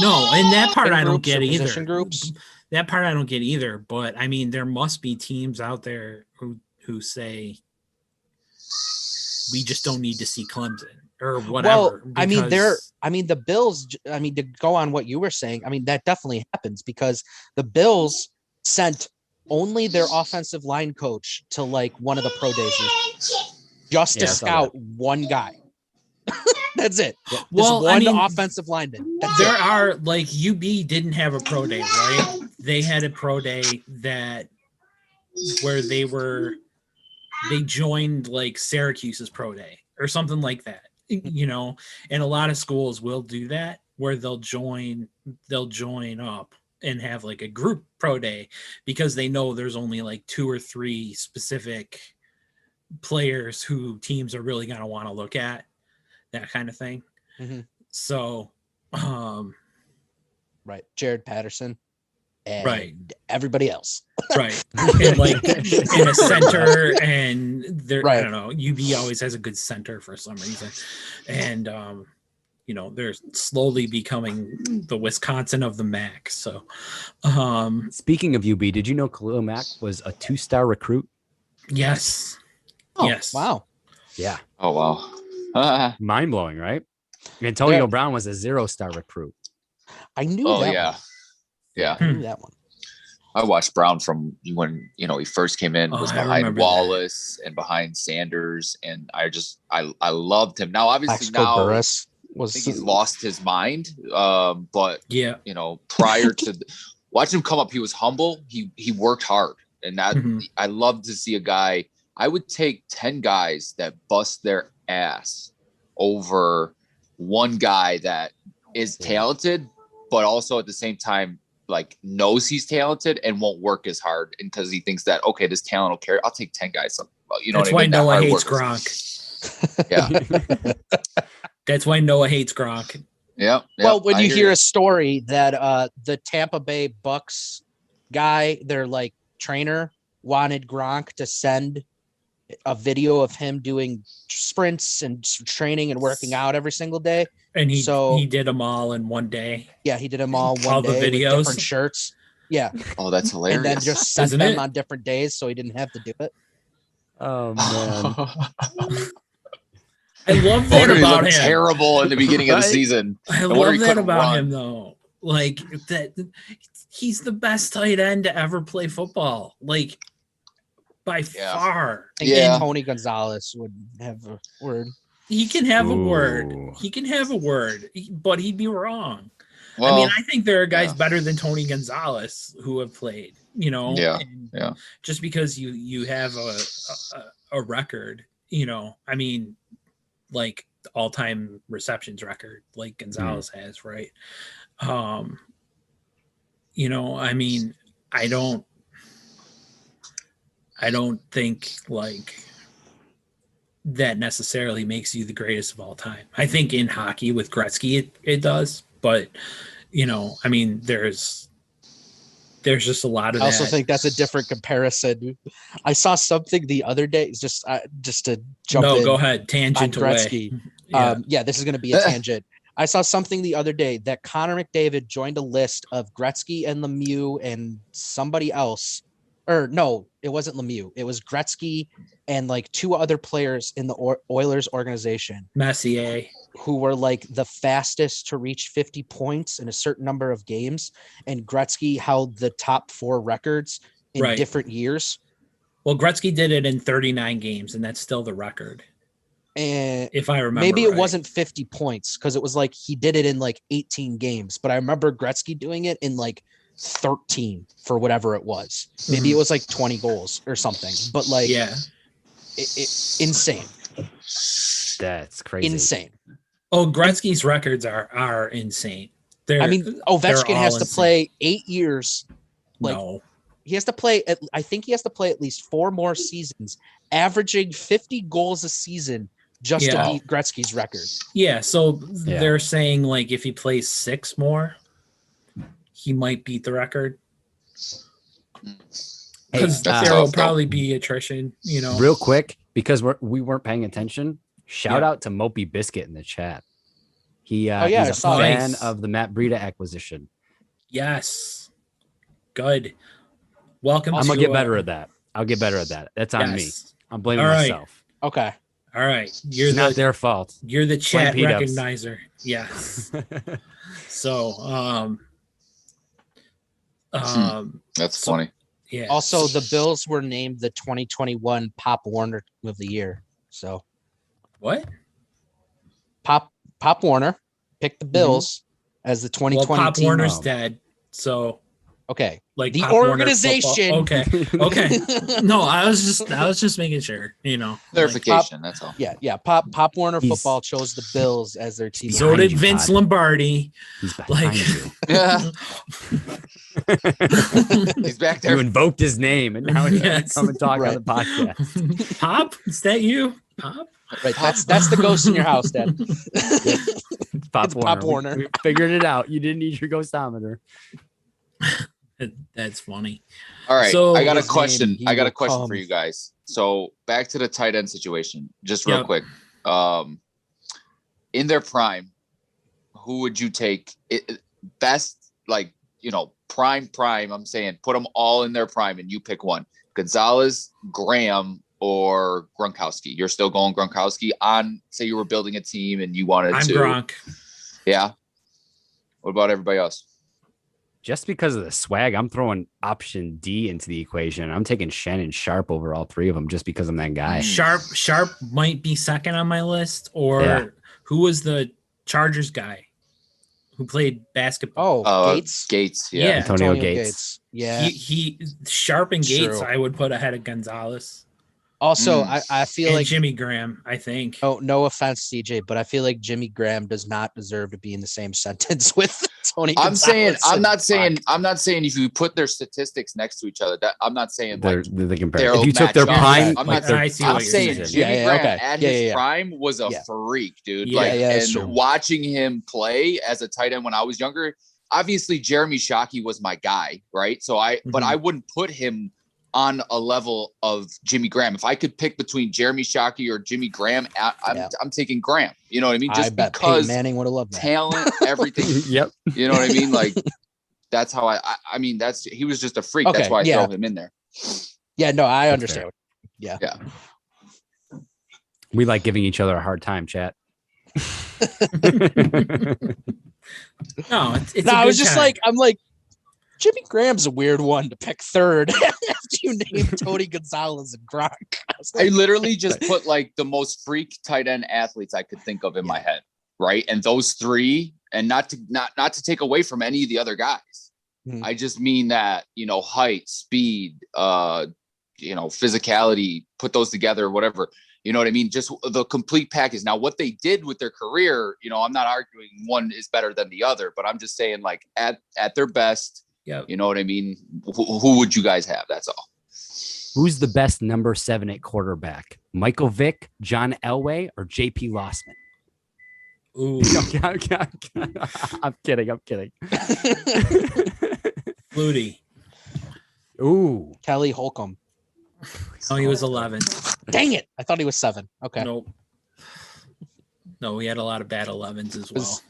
and that part I don't get either. Groups? That part I don't get either. But I mean, there must be teams out there who say we just don't need to see Clemson or whatever. Well, the Bills. I mean, to go on what you were saying, I mean that definitely happens because the Bills sent only their offensive line coach to like one of the pro days just to scout one guy. That's it. Well, one offensive lineman. There are like UB didn't have a pro day, right? They had a pro day where they joined like Syracuse's pro day or something like that, and a lot of schools will do that where they'll join up and have like a group pro day because they know there's only like 2 or 3 specific players who teams are really going to want to look at, that kind of thing. Mm-hmm. So, right. Jared Patterson and right. everybody else. Right. And like in a center, and there, right. I don't know, UB always has a good center for some reason. And, they're slowly becoming the Wisconsin of the MAC. So, speaking of UB, did you know Khalil Mack was a 2-star recruit? Yes. Oh, yes. Wow. Yeah. Oh, wow. Mind blowing, right? Antonio There- Brown was a 0-star recruit. I knew Oh that yeah, one. yeah. I knew that one. I watched Brown from when he first came in, was I behind remember Wallace and behind Sanders, and I loved him. Now obviously Plaxico Burress I was think he's lost his mind. But Yeah. prior to watching him come up, he was humble. He worked hard, and that Mhm. I love to see a guy. I would take 10 guys that bust their ass over one guy that is talented, but also at the same time like knows he's talented and won't work as hard, and because he thinks that this talent will carry. I'll take 10 guys. That's why Noah hates Gronk. Gronk. Yeah. That's why Noah hates Gronk. Yeah. Well, when I you hear you. a story that the Tampa Bay Bucks guy, their like trainer, wanted Gronk to send a video of him doing sprints and training and working out every single day. And So- he did them all in one day. Yeah, he did them all one All the day with videos? different shirts. Yeah, Oh, that's hilarious. and then just sent Isn't them it? on different days so he didn't have to do it. Oh man. I love that He about looked him. terrible in the beginning of the Right? season. I No wonder he love that couldn't about run. him though. Like that he's the best tight end to ever play football. Like by Yeah. far. I think Yeah. Tony Gonzalez would have a word. He can have a word. Ooh. He can have a word, but he'd be wrong. Well, I mean, I think there are guys yeah. better than Tony Gonzalez who have played, Yeah, and yeah. just because you have a record, I mean, like the all-time receptions record like Gonzalez has, right? I mean, I don't think like that necessarily makes you the greatest of all time. I think in hockey with Gretzky it does, but I mean there's just a lot of I also that. think that's a different comparison. I saw something the other day. It's just to jump in. Go ahead, tangent on Gretzky. away. Yeah, this is going to be a tangent. I saw something the other day that Connor McDavid joined a list of Gretzky and Lemieux and somebody else. Or no, it wasn't Lemieux. It was Gretzky and like two other players in the Oilers organization Messier. who were like the fastest to reach 50 points in a certain number of games. And Gretzky held the top 4 records in Right. different years. Well, Gretzky did it in 39 games, and that's still the record, And if I remember. maybe it right. wasn't 50 points because it was like he did it in like 18 games. But I remember Gretzky doing it in like 13 for whatever it was. Maybe it was like 20 goals or something. But like, Yeah. Insane. That's crazy. Insane. Oh, Gretzky's records are insane. I mean, Ovechkin all has to insane. play 8 years. Like, no. he has to play. I think he has to play at least 4 more seasons, averaging 50 goals a season just Yeah. to beat Gretzky's record. Yeah, so Yeah. they're saying like if he plays 6 more, he might beat the record. Because That's there will tough, though. probably be attrition, Real quick, because we weren't paying attention. Shout Yeah. out to Mopey Biscuit in the chat. He's I a saw that. fan Nice. of the Matt Breida acquisition. Yes. Good. Welcome. I'm to gonna get better at that. I'll get better at that. That's on me. yes. I'm blaming All right. myself. Okay. All right. It's not their fault. You're the chat P-dubs. recognizer. Yes. So That's so- funny. yeah. Also, the Bills were named the 2021 Pop Warner of the Year. So What? Pop Warner picked the Bills as the 2020 Well, Pop team. Warner's of- dead. So Okay. like The Pop Warner organization. football- Okay. Okay. No, I was just making sure, like, Clarification. That's all. Yeah. Pop Warner He's- football chose the Bills as their team. so behind did you, Vince Todd. Lombardi. He's behind Like you. Yeah. He's back there. You invoked his name, and now he's Yes. come and talk Right. on the podcast. Pop? Is that you? Pop? Right. That's the ghost in your house, Dad. Pop It's Warner. Pop Warner. We figured it out. You didn't need your ghostometer. That's funny. All right. So- I got a His name, question. he I got a will question come. for you guys. So back to the tight end situation, just real Yep. quick. In their prime, who would you take? Best, like, prime. I'm saying put them all in their prime and you pick one. Gonzalez, Graham, or Gronkowski? You're still going Gronkowski on, say you were building a team and you wanted I'm to. Gronk. Yeah. What about everybody else? Just because of the swag, I'm throwing option D into the equation. I'm taking Shannon Sharp over all three of them just because I'm that guy. Sharp might be second on my list. Or who was the Chargers guy who played basketball? Gates. Yeah. Antonio Gates. Yeah. He Sharp and Gates, True. I would put ahead of Gonzalez. Also, I feel and like Jimmy Graham, I think. Oh, no offense, CJ, but I feel like Jimmy Graham does not deserve to be in the same sentence with Tony Gonzalez. I'm not saying if you put their statistics next to each other, that I'm not saying they're compared. If you took their prime, I see I'm what saying you're Jimmy Graham at his prime was a freak, dude. Watching him play as a tight end when I was younger, obviously Jeremy Shockey was my guy, right? So but I wouldn't put him on a level of Jimmy Graham. If I could pick between Jeremy Shockey or Jimmy Graham, I'm taking Graham. You know what I mean? Just I bet because Peyton Manning would have loved that. Talent, everything. Yep. You know what I mean? Like that's how I mean, he was just a freak. Okay, that's why I throw him in there. Yeah, no, I understand. Yeah. We like giving each other a hard time, chat. No, it's I was just time. I'm like, Jimmy Graham's a weird one to pick third after you name Tony Gonzalez and Gronk. I literally just put like the most freak tight end athletes I could think of in my head, right? And those three, and not to take away from any of the other guys. I just mean that, height, speed, physicality, put those together, whatever. You know what I mean? Just the complete package. Now, what they did with their career, I'm not arguing one is better than the other, but I'm just saying like at their best. Yeah, you know what I mean? Who would you guys have? That's all. Who's the best number 7 at quarterback? Michael Vick, John Elway, or JP Lossman? Ooh. I'm kidding. Flutie. Ooh. Kelly Holcomb. Oh, he was 11. Dang it. I thought he was 7. Okay. Nope. No, we had a lot of bad 11s as well.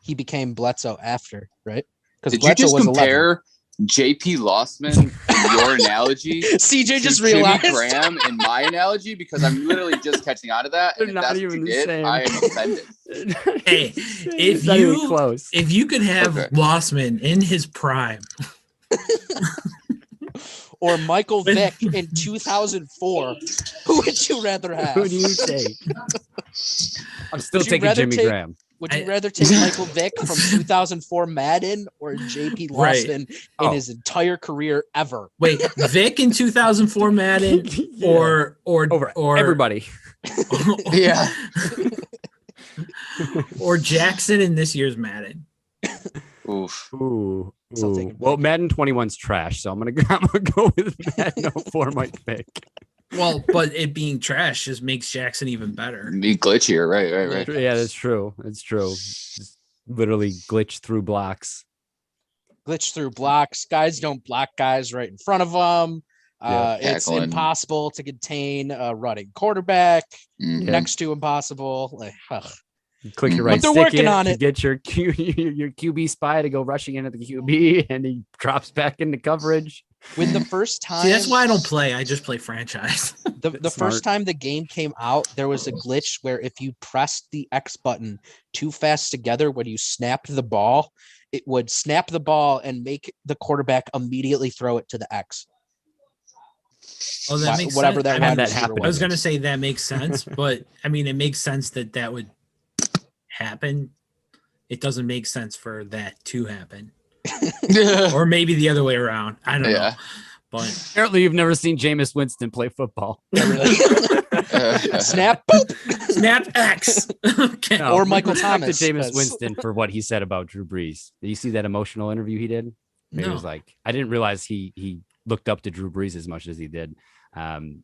He became Bledsoe after, right? Did Bledsoe you just compare 11. JP Lossman in your analogy? CJ just realized. Jimmy Graham in my analogy, because I'm literally just catching on to that. And if that's what you did, I am offended. Hey, if you could have Lossman in his prime. Or Michael Vick in 2004, who would you rather have? Who do you take? I'm still taking Jimmy Graham. Would you rather take Michael Vick from 2004 Madden or JP Lossman in his entire career ever? Wait, Vick in 2004 Madden or everybody? Yeah. Or Jackson in this year's Madden? Oof. Ooh. Well, Madden 21's trash, so I'm gonna go with Madden 04 Mike Vick. Well, but it being trash just makes Jackson even better. Be glitchier, right. Yeah, that's true. It's true. Just literally glitch through blocks. Guys don't block guys right in front of them. It's impossible to contain a running quarterback. Next to impossible. Like, click your right stick working on it to get your QB spy to go rushing into the QB, and he drops back into coverage. When the first time, see, that's why I don't play. I just play franchise. The first time the game came out, there was a glitch where if you pressed the X button too fast together when you snapped the ball, it would snap the ball and make the quarterback immediately throw it to the X. Oh, that makes whatever sense. that happened. I was going to say that makes sense, but I mean, it makes sense that would happen. It doesn't make sense for that to happen. Or maybe the other way around. I don't know. But apparently you've never seen Jameis Winston play football. Snap X. Okay. No, or Michael Thomas. To Jameis Winston for what he said about Drew Brees. Did you see that emotional interview he did? No. He was like, I didn't realize he looked up to Drew Brees as much as he did.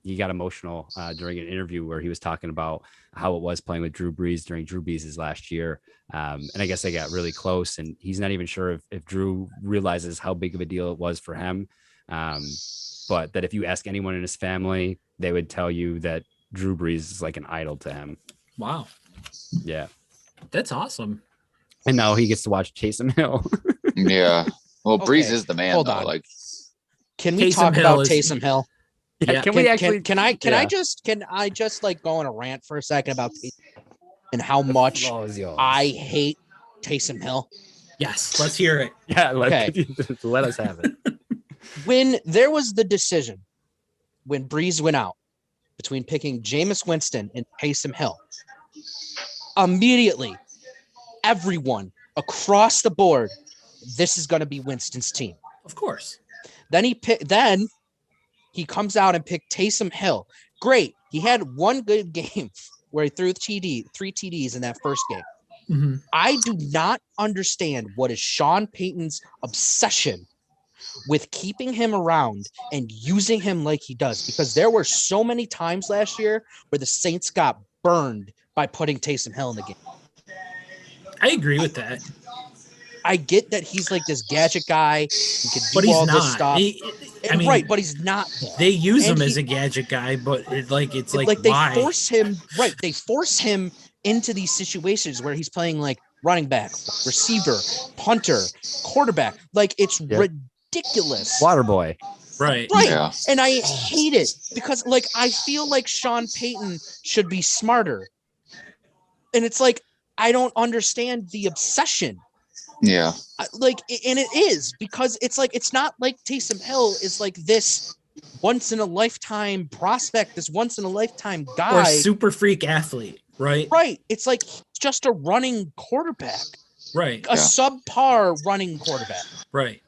He got emotional during an interview where he was talking about how it was playing with Drew Brees during Drew Brees' last year. And I guess they got really close, and he's not even sure if Drew realizes how big of a deal it was for him. But that if you ask anyone in his family, they would tell you that Drew Brees is like an idol to him. Wow. Yeah. That's awesome. And now he gets to watch Taysom Hill. Yeah. Well, Brees is the man. Hold though. On. Like, can we talk about Taysom Hill? Yeah. Can we actually? Can I just like go on a rant for a second about and how much floor is yours. I hate Taysom Hill? Yes, let's hear it. Yeah, Okay. let us have it. When there was the decision when Breeze went out between picking Jameis Winston and Taysom Hill, immediately everyone across the board, this is going to be Winston's team. Of course. Then he comes out and picked Taysom Hill. Great. He had one good game where he threw three TDs in that first game. Mm-hmm. I do not understand what is Sean Payton's obsession with keeping him around and using him like he does, because there were so many times last year where the Saints got burned by putting Taysom Hill in the game. I agree with that. I get that he's like this gadget guy. He can do But he's all not. this stuff. Right, but he's not. They use him as a gadget guy, but it's like they why? force him. Right, they force him into these situations where he's playing like running back, receiver, punter, quarterback. Like it's ridiculous. Water boy. Right. Yeah. And I hate it because like I feel like Sean Payton should be smarter. And it's like I don't understand the obsession. Yeah. Like, and it is because it's like it's not like Taysom Hill is like this once in a lifetime prospect, this once in a lifetime guy, or super freak athlete, right? Right. It's like just a running quarterback, right? A subpar running quarterback, right?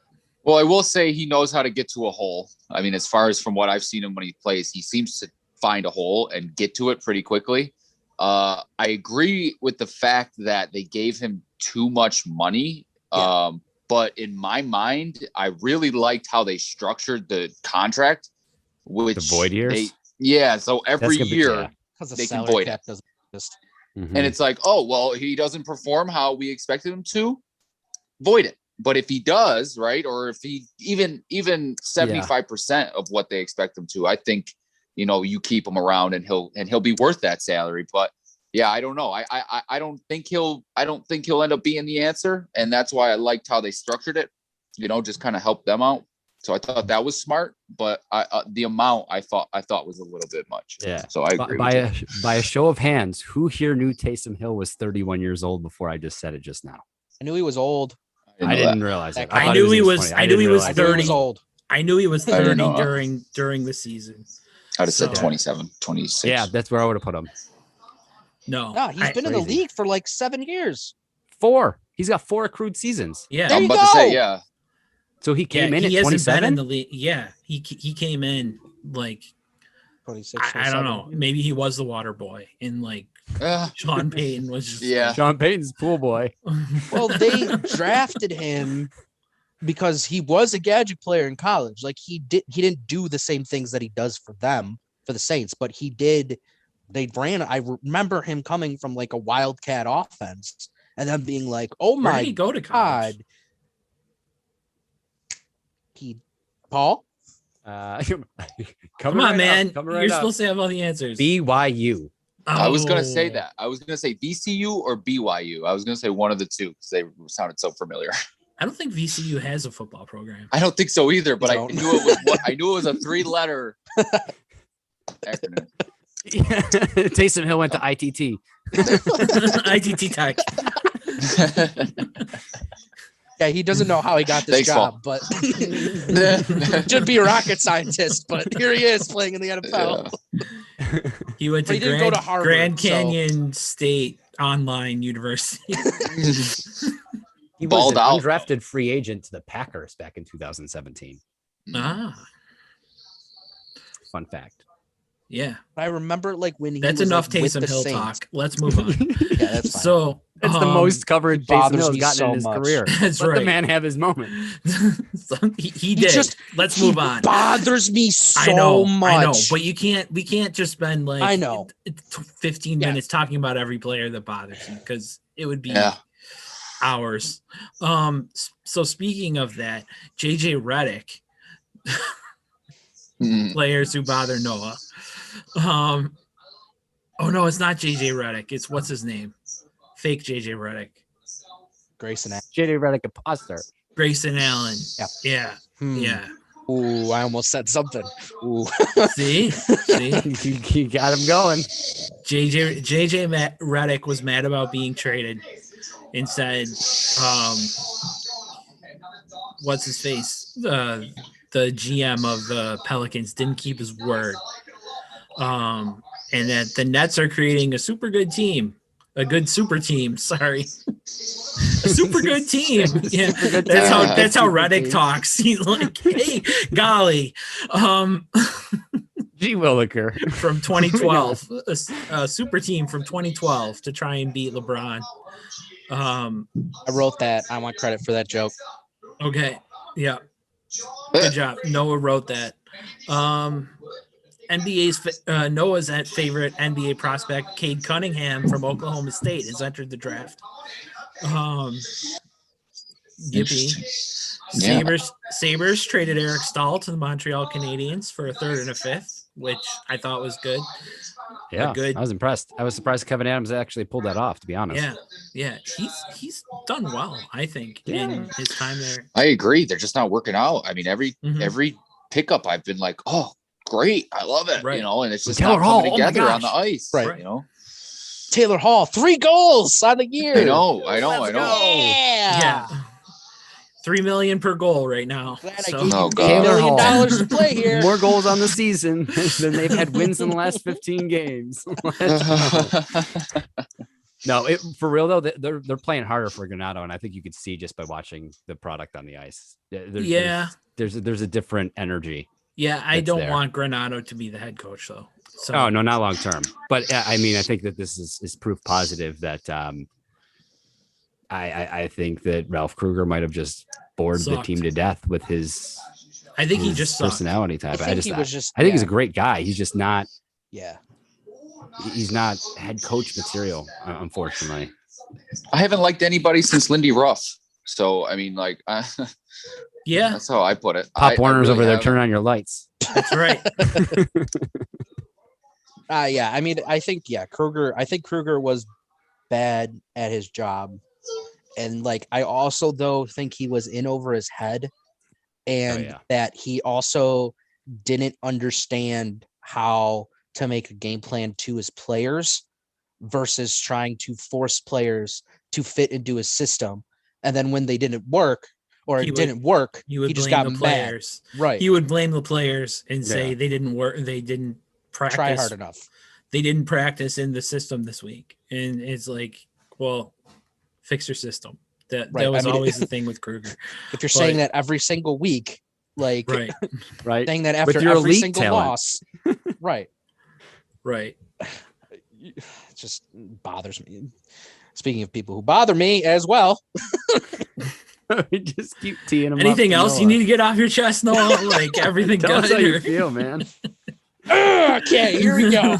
Well, I will say he knows how to get to a hole. I mean, as far as from what I've seen him when he plays, he seems to find a hole and get to it pretty quickly. I agree with the fact that they gave him too much money. But in my mind, I really liked how they structured the contract, which the void years. So every year they can void it. Mm-hmm. And it's like, oh, well, he doesn't perform how we expected him to, void it. But if he does, right, or if he even 75% of what they expect him to, I think, you keep him around and he'll be worth that salary. But yeah, I don't know. I don't think he'll end up being the answer, and that's why I liked how they structured it. Just kind of help them out. So I thought that was smart, but the amount I thought was a little bit much. Yeah. So I agree. By a show of hands, who here knew Taysom Hill was 31 years old before I just said it just now? I knew he was old. I didn't realize it. I knew he was 30. I knew he was 30 during the season. I'd have said 27, 26. Yeah, that's where I would have put him. No, he's been in the league for like 7 years. 4. He's got 4 accrued seasons. Yeah, I'm about to say, yeah. So he came in at 27. In the league. Yeah, he came in like 26. I don't know. Maybe he was the water boy, and like Sean Payton was just Sean Payton's pool boy. Well, they drafted him because he was a gadget player in college. Like he didn't do the same things that he does for them for the Saints, but he did. They ran. I remember him coming from like a wildcat offense and then being like, "Oh my Where did he go to college? God!" Paul. Come on, man! You're supposed to have all the answers. BYU. I was gonna say that. I was gonna say VCU or BYU. I was gonna say one of the two because they sounded so familiar. I don't think VCU has a football program. I don't think so either, but I knew it was a 3-letter acronym. Taysom Hill went to ITT. ITT Tech. Yeah, he doesn't know how he got this job, but should be a rocket scientist. But here he is playing in the NFL. Yeah. He went to Grand Canyon State Online University. He was an undrafted free agent to the Packers back in 2017. Fun fact. Yeah, I remember like when that's enough Taysom Hill talk. Let's move on. Yeah, that's fine. So it's the most covered Taysom Hill's gotten in his career. That's Let right. the man have his moment. he did. Let's move on. Bothers me so much. I know, but we can't just spend like 15 minutes talking about every player that bothers you because it would be hours. So speaking of that, JJ Redick, players who bother Noah. Oh no, it's not JJ Redick. It's what's his name? Fake JJ Redick. Grayson Allen. JJ Redick imposter. Grayson Allen. Yeah. Yeah. Ooh, I almost said something. Ooh. See, you got him going. JJ Redick was mad about being traded and said, what's his face? The GM of the Pelicans didn't keep his word. And that the Nets are creating a super good team. A good super team, sorry. A super good team. Yeah, that's how Redick talks. He's like, hey, golly. G. Williker from 2012. a super team from 2012 to try and beat LeBron. I wrote that. I want credit for that joke. Okay. Yeah. Good job. Noah wrote that. Noah's favorite NBA prospect, Cade Cunningham from Oklahoma State, has entered the draft. Yippee. Sabres traded Eric Stahl to the Montreal Canadiens for a third and a fifth, which I thought was good. Yeah, I was impressed. I was surprised Kevin Adams actually pulled that off, to be honest. Yeah. He's done well, I think, in his time there. I agree. They're just not working out. I mean, every pickup I've been like, oh, great, I love it. Right. You know, and it's just Taylor not Hall, coming together on the ice. Right. You know, Taylor Hall, 3 goals on the year. I know. Yeah. $3 million per goal right now. Glad So. I gave you $8 Taylor million Hall. to play here. More goals on the season than they've had wins in the last 15 games. No, for real though, they're playing harder for Granato, and I think you could see just by watching the product on the ice. There's a different energy. Yeah, I don't want Granato to be the head coach though. So. Oh no, not long term. But I mean, I think that this is proof positive that I think that Ralph Kruger might have just bored the team to death with his. I think he just personality type. I think he's a great guy. He's just not. Yeah. He's not head coach material, unfortunately. I haven't liked anybody since Lindy Ruff. So I mean, like, yeah, that's how I put it. Pop Warner's over there. Turn on your lights. That's right. Yeah. I mean, I think Kruger was bad at his job. And like, I also though think he was in over his head, and that he also didn't understand how to make a game plan to his players versus trying to force players to fit into his system. And then when they didn't work he just got the players. Right. He would blame the players and say they didn't work. They didn't practice. Try hard enough. They didn't practice in the system this week. And it's like, well, fix your system. That was always the thing with Kruger. If you're saying that every single week, like right. saying that after every single loss. Right. Right. It just bothers me. Speaking of people who bother me as well. Just keep teeing them Anything else you need to get off your chest, Noah? Like everything Tell good? us how you feel, man. Okay, here we go.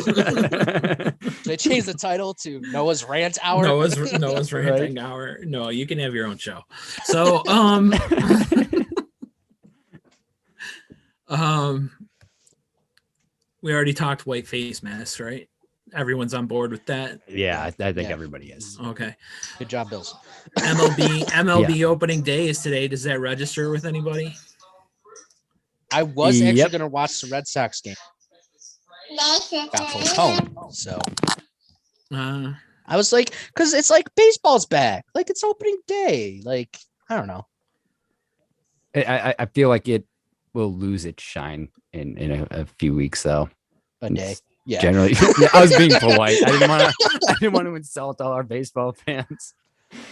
They changed the title to Noah's Rant Hour. Noah's Ranting Hour. No, you can have your own show. So, we already talked white face mask, right? Everyone's on board with that. Yeah, I think everybody is. Okay. Good job, Bills. MLB opening day is today. Does that register with anybody? I was actually going to watch the Red Sox game. Got postponed. So I was like, because it's like baseball's back. Like it's opening day. Like, I don't know. I feel like it will lose its shine in a few weeks, though. A day. Yeah. Generally, I was being polite. I didn't want to insult all our baseball fans.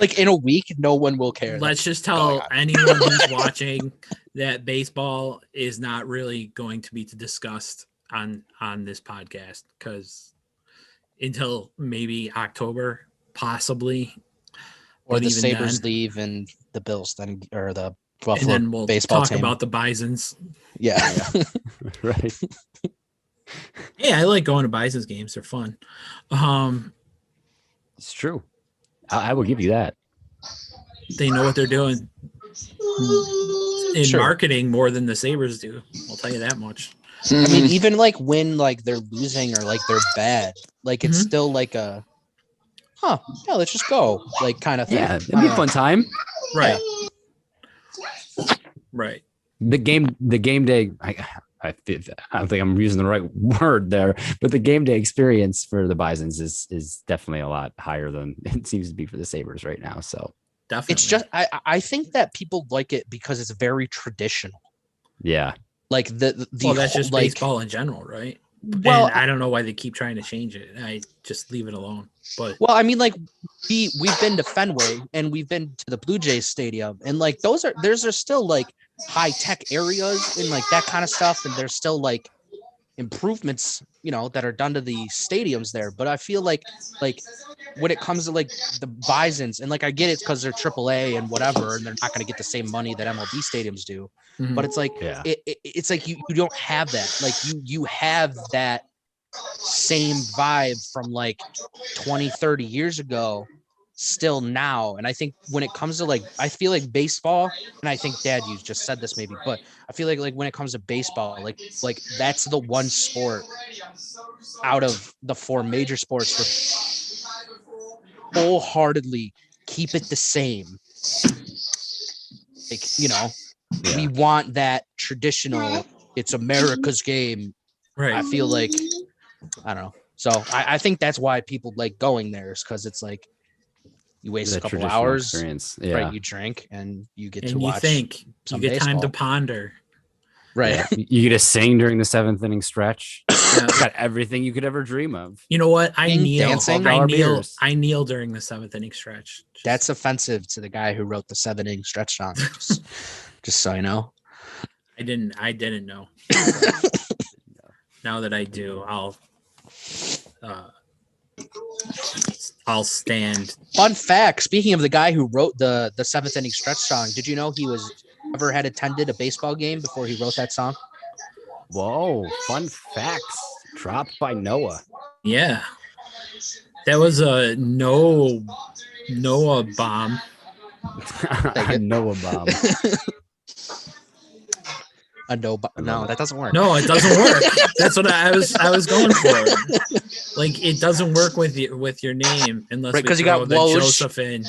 Like in a week, no one will care. Let's just tell anyone who's watching that baseball is not really going to be discussed on this podcast, because until maybe October, possibly, or the Sabres leave and the Bills then, or the Buffalo and then we'll baseball talk team. About the Bisons. Yeah. Right. Yeah, I like going to Bisons games. They're fun. It's true. I will give you that. They know what they're doing in marketing more than the Sabres do. I'll tell you that much. I mean, even like when like they're losing or like they're bad, like it's still like a, yeah, let's just go, like kind of thing. Yeah, it'd be a fun time. Right. Right. the game day. I don't think I'm using the right word there, but the game day experience for the Bisons is definitely a lot higher than it seems to be for the Sabres right now. So Definitely. It's just I think that people like it because it's very traditional. yeah, Like the well, that's just like, baseball in general, right? well, and I don't know why they keep trying to change it. I just leave it alone. But well, I mean, like we've been to Fenway and we've been to the Blue Jays Stadium, and like there's still like high tech areas and like that kind of stuff, and there's still like improvements, that are done to the stadiums there. But I feel like when it comes to like the Bisons, and like I get it because they're AAA and whatever, and they're not going to get the same money that MLB stadiums do. Mhm. But it's like Yeah. it's like you don't have that. Like you have that same vibe from like 20-30 years ago still now. And I think when it comes to like, I feel like baseball, and I think Dad, you just said this maybe, but I feel like when it comes to baseball, like that's the one sport out of the four major sports where wholeheartedly keep it the same. Like, we want that traditional, it's America's game. right. I feel like, I don't know. So I think that's why people like going there, is because it's like you waste a couple hours, experience. Yeah. right? You drink and you get And to you watch think you some get time to baseball. ponder. Right. Yeah. You get to sing during the 7th inning stretch. Yeah. Got everything you could ever dream of. You know what? I Singing, kneel. dancing. I kneel during the 7th inning stretch. That's offensive to the guy who wrote the 7-inning stretch song. Just so you know. I didn't know. Now that I do, I'll stand. Fun fact, speaking of the guy who wrote the 7th inning stretch song, did you know he ever had attended a baseball game before he wrote that song? Whoa, fun facts dropped by Noah. Yeah. That was a Noah bomb. A Noah bomb. No, that doesn't work. No, it doesn't work. That's what I was going for. Like, it doesn't work with your name unless Right, we 'cause you throw got the Woj. Joseph in.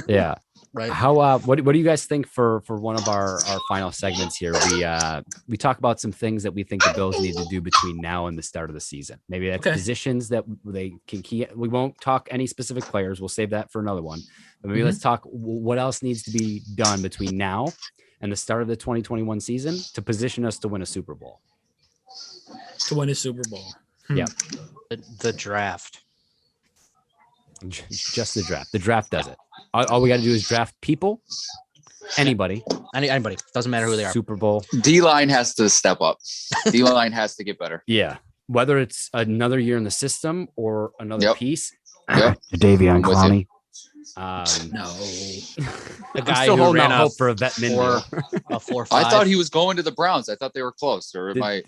Yeah. Right. How what do you guys think for one of our final segments here? We talk about some things that we think the Bills need to do between now and the start of the season. Maybe that's positions that they can key. We won't talk any specific players. We'll save that for another one. But maybe let's talk what else needs to be done between now and the start of the 2021 season to position us to win a Super Bowl. To win a Super Bowl. Yeah. The draft. Just the draft. The draft does it. All we got to do is draft people, anybody. Anybody. Doesn't matter who they are. Super Bowl. D-line has to step up. D-line has to get better. Yeah. Whether it's another year in the system or another piece. Yep. Davion Clowney. No. The guy I'm still who holding ran out hope for a vet Mindale. a 4.5. I thought he was going to the Browns. I thought they were close. Or I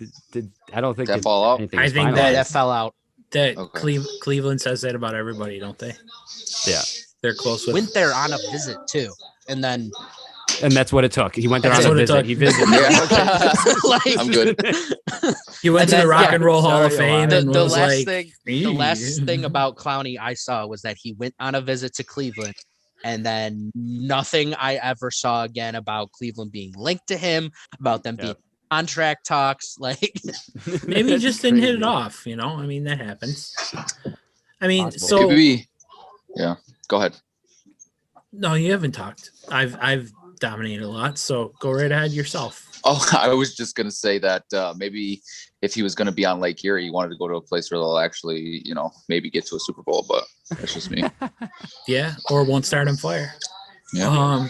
don't think that fall out? anything I was think finalized. that fell out. That Okay. Cleveland says that about everybody, don't they? Yeah. They're close with. Went there on a visit too, and then And that's what it took. He went there That's on a what it visit. took. He visited. Yeah, okay. like, I'm good. He went And to the then- Rock yeah. and Roll Hall of Sorry, Fame the and was last like, thing. The last thing about Clowney I saw was that he went on a visit to Cleveland, and then nothing I ever saw again about Cleveland being linked to him, about them being contract talks. Like, maybe he just didn't hit it crazy. off. I mean, that happens. I mean, Possible. so Maybe. Yeah. Go ahead. no, you haven't talked. I've dominated a lot, so go right ahead yourself. Oh, I was just gonna say that maybe if he was gonna be on Lake Erie, he wanted to go to a place where they'll actually, maybe get to a Super Bowl. But that's just me. Yeah, or won't start on fire. Yeah.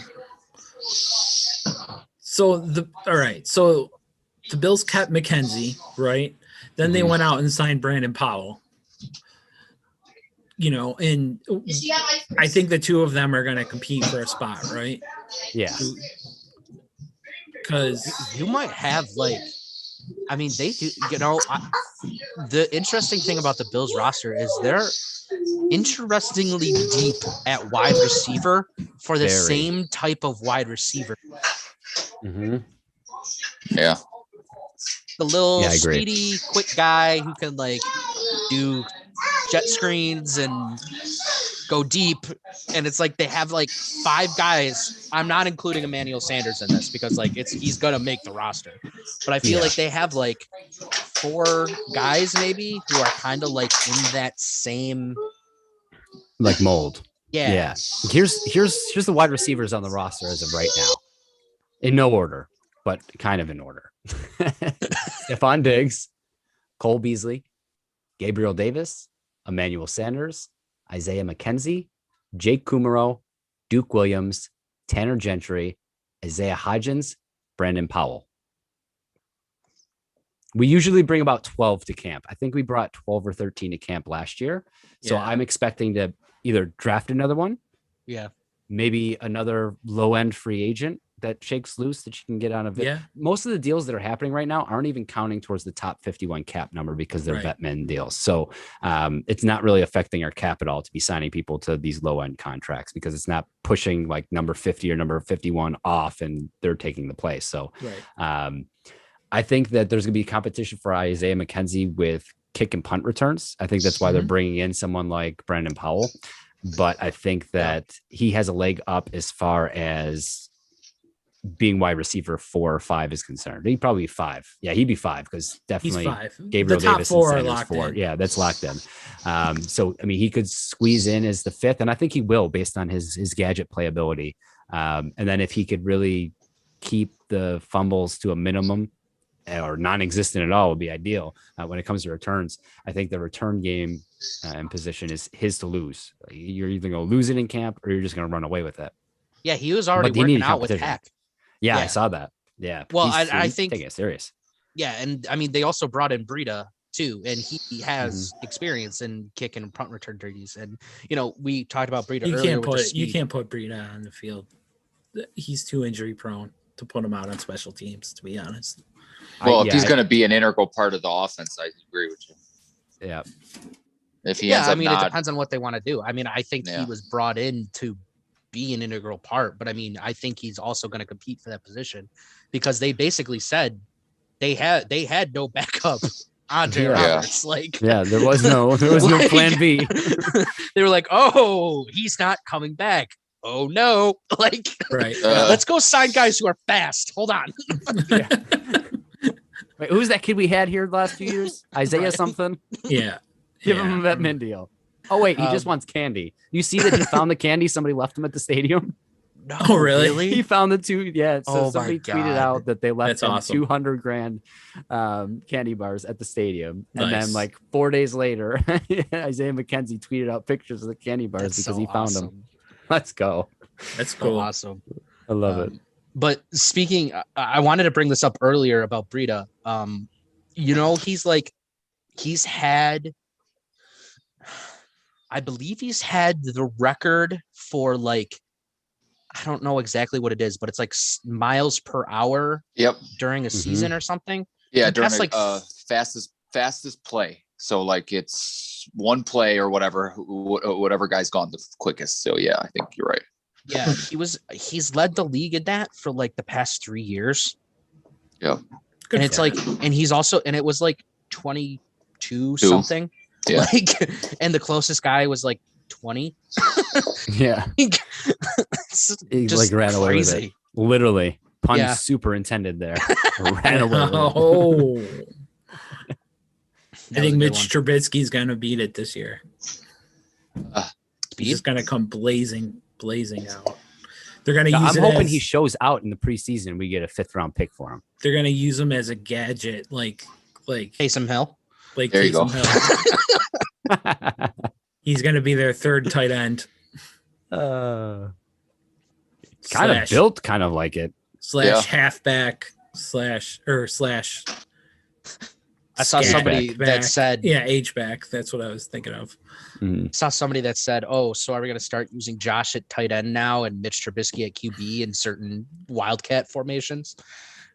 So the Bills kept McKenzie, right? Then they went out and signed Brandon Powell. And I think the two of them are going to compete for a spot, right? Yeah. Because you might have they do. The interesting thing about the Bills roster is they're interestingly deep at wide receiver for the Very. same type of wide receiver. Mm-hmm. Yeah. The little Yeah, I agree. speedy, quick guy who can do jet screens and go deep, and it's like they have like 5 guys. I'm not including Emmanuel Sanders in this because like he's gonna make the roster, but I feel like they have like 4 guys maybe who are kind of like in that same like mold. Yeah. Here's the wide receivers on the roster as of right now, in no order, but kind of in order. Stephon Diggs, Cole Beasley, Gabriel Davis, Emmanuel Sanders, Isaiah McKenzie, Jake Kumaro, Duke Williams, Tanner Gentry, Isaiah Hodgins, Brandon Powell. We usually bring about 12 to camp. I think we brought 12 or 13 to camp last year. So I'm expecting to either draft another one. Yeah. Maybe another low-end free agent that shakes loose that you can get on a vet. Most of the deals that are happening right now aren't even counting towards the top 51 cap number because they're vetman deals. So it's not really affecting our cap at all to be signing people to these low-end contracts because it's not pushing like number 50 or number 51 off and they're taking the place. So I think that there's going to be competition for Isaiah McKenzie with kick and punt returns. I think that's why they're bringing in someone like Brandon Powell. But I think that he has a leg up as far as being wide receiver 4 or 5 is concerned. He'd probably be 5. Yeah, he'd be 5 because definitely Gabriel Davis and Sanders 4. Yeah, that's locked in. So, I mean, he could squeeze in as the 5th, and I think he will based on his gadget playability. And then if he could really keep the fumbles to a minimum or non-existent at all would be ideal. When it comes to returns, I think the return game and position is his to lose. You're either going to lose it in camp or you're just going to run away with it. Yeah, he was already working out with Hack. Yeah, I saw that. Yeah. Well, I think taking it serious. Yeah, and I mean they also brought in Breida too, and he has experience in kick and punt return duties. And you know, we talked about Breida earlier. You can't put Breida on the field. He's too injury prone to put him out on special teams, to be honest. Well, if he's going to be an integral part of the offense, I agree with you. Yeah. If he ends up it depends on what they want to do. I mean, I think he was brought in to be an integral part, but I mean, I think he's also going to compete for that position because they basically said they had no backup Andre Roberts. There was no plan B. They were like, oh, he's not coming back. Oh no. Let's go sign guys who are fast. Hold on. Wait, who's that kid we had here the last few years? Isaiah something? Yeah. Give him a Vetman deal. Oh, wait, he just wants candy. You see that he found the candy? Somebody left him at the stadium? No, oh, really? He found the 2. Yeah, so somebody tweeted out that they left him awesome. $200,000 candy bars at the stadium. And then like 4 days later, Isaiah McKenzie tweeted out pictures of the candy bars because he found them. Let's go. That's cool. Awesome. I love it. But speaking, I wanted to bring this up earlier about Breida. You know, he's had, I believe he's had the record for like, I don't know exactly what it is, but it's like miles per hour. During a season or something. Yeah, during fastest play. So like it's one play or whatever guy's gone the quickest. So yeah, I think you're right. Yeah, he's led the league in that for like the past 3 years. Yeah. And it's like, and he's also, and it was like 22 something. Yeah. And the closest guy was like 20. Yeah. He like ran away with it. Literally. Pun super intended there. Ran away with it. I think Mitch Trubisky's going to beat it this year. He's just going to come blazing out. They're going to use I'm hoping he shows out in the preseason. We get a 5th round pick for him. They're going to use him as a gadget, like Taysom Hill. Like there you go. He's going to be their 3rd tight end. Kind of built kind of like it. / halfback / I saw somebody that said, H-back. That's what I was thinking of. Saw somebody that said, oh, so are we going to start using Josh at tight end now and Mitch Trubisky at QB in certain Wildcat formations?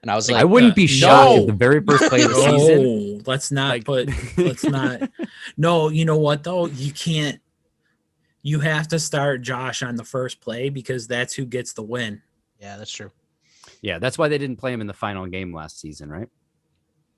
And I was like, I wouldn't be shocked if the very first play of the season. Let's not. No, you know what though? You can't. You have to start Josh on the first play because that's who gets the win. Yeah, that's true. Yeah, that's why they didn't play him in the final game last season, right?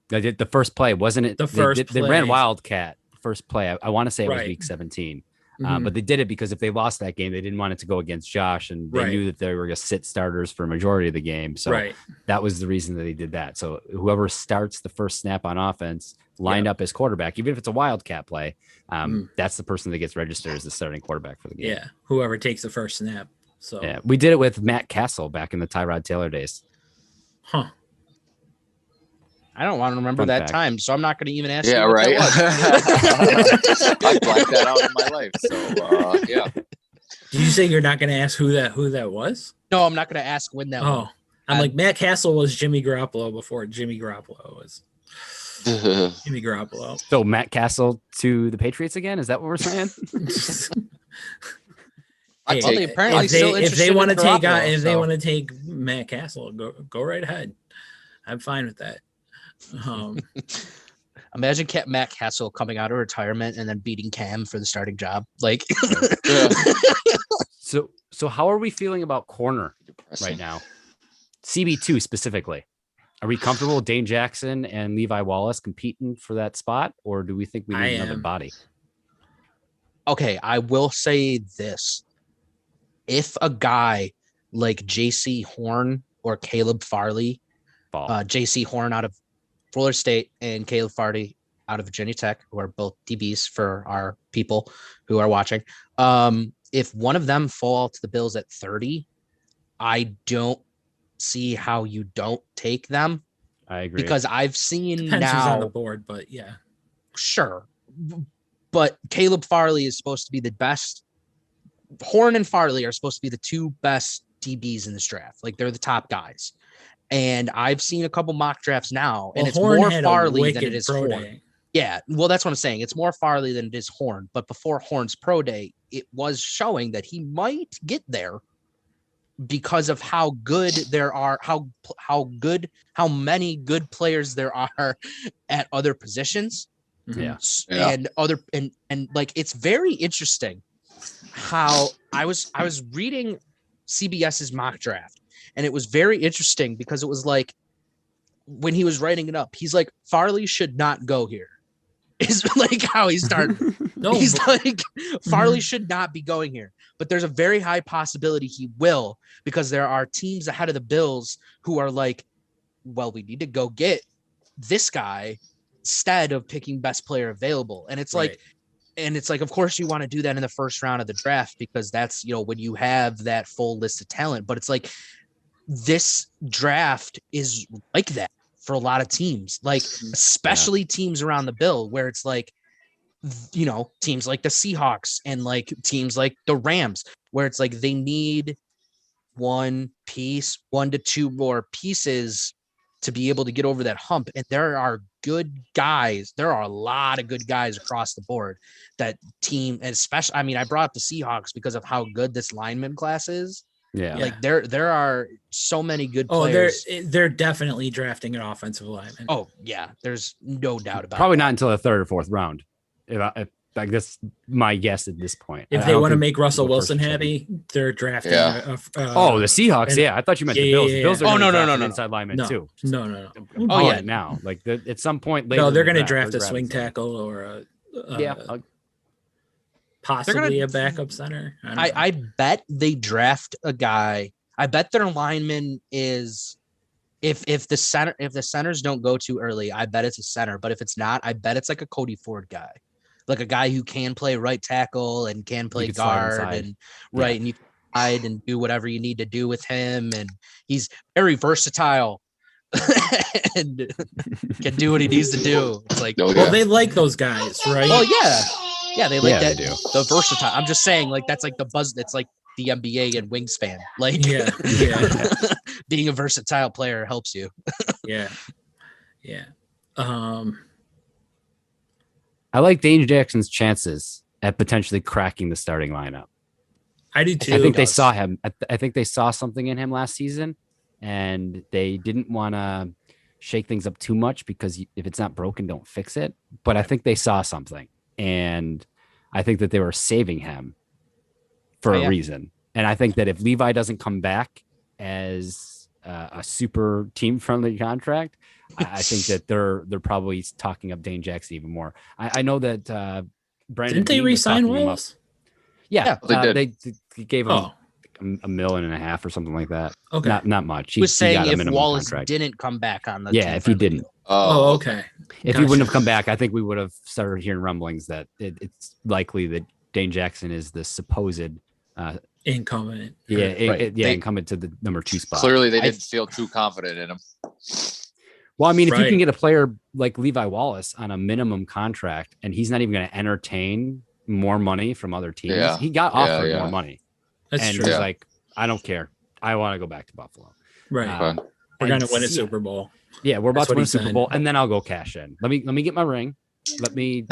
They did the first play, wasn't it? The first they ran Wildcat first play. I want to say it was week 17. But they did it because if they lost that game, they didn't want it to go against Josh, and they knew that they were going to sit starters for a majority of the game. So that was the reason that they did that. So whoever starts the first snap on offense, lined up as quarterback, even if it's a wildcat play, that's the person that gets registered as the starting quarterback for the game. Yeah, whoever takes the first snap. So yeah, we did it with Matt Castle back in the Tyrod Taylor days. Huh. I don't want to remember Fun that fact. time, so I'm not going to even ask. Yeah, you what right. that was. I blacked that out in my life. So yeah. Did you say you're not going to ask who that was? No, I'm not going to ask when that was. I'm like, Matt Castle was Jimmy Garoppolo before Jimmy Garoppolo was Jimmy Garoppolo. So Matt Castle to the Patriots again? Is that what we're saying? Hey, Well, they apparently still if they interested want to in take Garoppolo, if they so- want to take Matt Castle, go right ahead. I'm fine with that. Imagine Matt Castle coming out of retirement and then beating Cam for the starting job. Like, Yeah. So how are we feeling about corner right now? CB2 specifically. Are we comfortable with Dane Jackson and Levi Wallace competing for that spot, or do we think we need another body? okay, I will say this. If a guy like JC Horn or Caleb Farley, JC Horn out of Florida State and Caleb Farley out of Virginia Tech, who are both DBs for our people who are watching, if one of them fall to the Bills at 30, I don't see how you don't take them. I agree. Because I've seen Depends who's on the now, board, but yeah. sure. But Caleb Farley is supposed to be the best. Horn and Farley are supposed to be the two best DBs in this draft. Like, they're the top guys. And I've seen a couple mock drafts now, and it's Horn more had a Farley than wicked it is pro Horn. day. Yeah, well, that's what I'm saying. It's more Farley than it is Horn. But before Horn's pro day, it was showing that he might get there because of how good there are, how many good players there are at other positions. Yeah. And other and like, it's very interesting how I was reading CBS's mock draft, and it was very interesting because it was like, when he was writing it up, he's like, Farley should not go here. Is like how he started. He's like, Farley should not be going here, but there's a very high possibility he will, because there are teams ahead of the Bills who are like, well, we need to go get this guy instead of picking best player available. And it's like, of course you want to do that in the first round of the draft, because that's, when you have that full list of talent. But it's like, this draft is like that for a lot of teams, like especially teams around the Bill, where it's like, teams like the Seahawks and like teams like the Rams, where it's like they need one to two more pieces to be able to get over that hump. And there are good guys. There are a lot of good guys across the board that team, and especially, I mean, I brought up the Seahawks because of how good this lineman class is. Yeah. Like there are so many good Oh, players. they're definitely drafting an offensive lineman. Oh yeah, there's no doubt about Probably that. not until the third or fourth round. If like, that's my guess at this point. If I they don't want to think make Russell the first Wilson or second. happy, they're drafting. Yeah. The Seahawks. Yeah, I thought you meant the Bills. The Bills are Oh, gonna no, draft no, an no. inside lineman No. too. No. I'm Oh, yeah. it now. Like, at some point later. No, they're in the going to draft they're a swing grabbing tackle or somebody. possibly a backup center. I bet they draft a guy. I bet their lineman is, if the centers don't go too early, I bet it's a center. But if it's not, I bet it's like a Cody Ford guy, like a guy who can play right tackle and can play can slide guard inside. and and you can hide and do whatever you need to do with him, and he's very versatile and can do what he needs to do. It's like, well, they like those guys, right? well, yeah, they like Yeah, that. they do. The versatile. I'm just saying, like, that's like the buzz. That's like the NBA and Wingspan. Like, Yeah. being a versatile player helps you. Yeah. I like Dane Jackson's chances at potentially cracking the starting lineup. I do too. I think they saw him. I think they saw something in him last season, and they didn't want to shake things up too much, because if it's not broken, don't fix it. But I think they saw something, and I think that they were saving him for a reason. And I think that if Levi doesn't come back as a super team friendly contract, I think that they're probably talking up Dane Jackson even more. I know that Brandon didn't they Beane was re-sign talking him up. Willis? Yeah, They they gave him Oh, $1.5 million or something like that. okay. Not much. He was saying got a if minimum Wallace contract. didn't come back on the Yeah, team if he friendly didn't. deal. Oh, okay. If he wouldn't have Gotcha. come back, I think we would have started hearing rumblings that it's likely that Dane Jackson is the supposed Incumbent. incumbent to the number 2 spot. Clearly, they didn't feel too confident in him. Well, I mean, if you Right. can get a player like Levi Wallace on a minimum contract and he's not even going to entertain more money from other teams, Yeah. he got offered more money. That's and true. he's Yeah. like, I don't care. I want to go back to Buffalo. Right. Fine. We're and gonna win a see- Super Bowl. Yeah, we're about That's to what win a he Super said. Bowl, and then I'll go cash in. Let me get my ring. Let me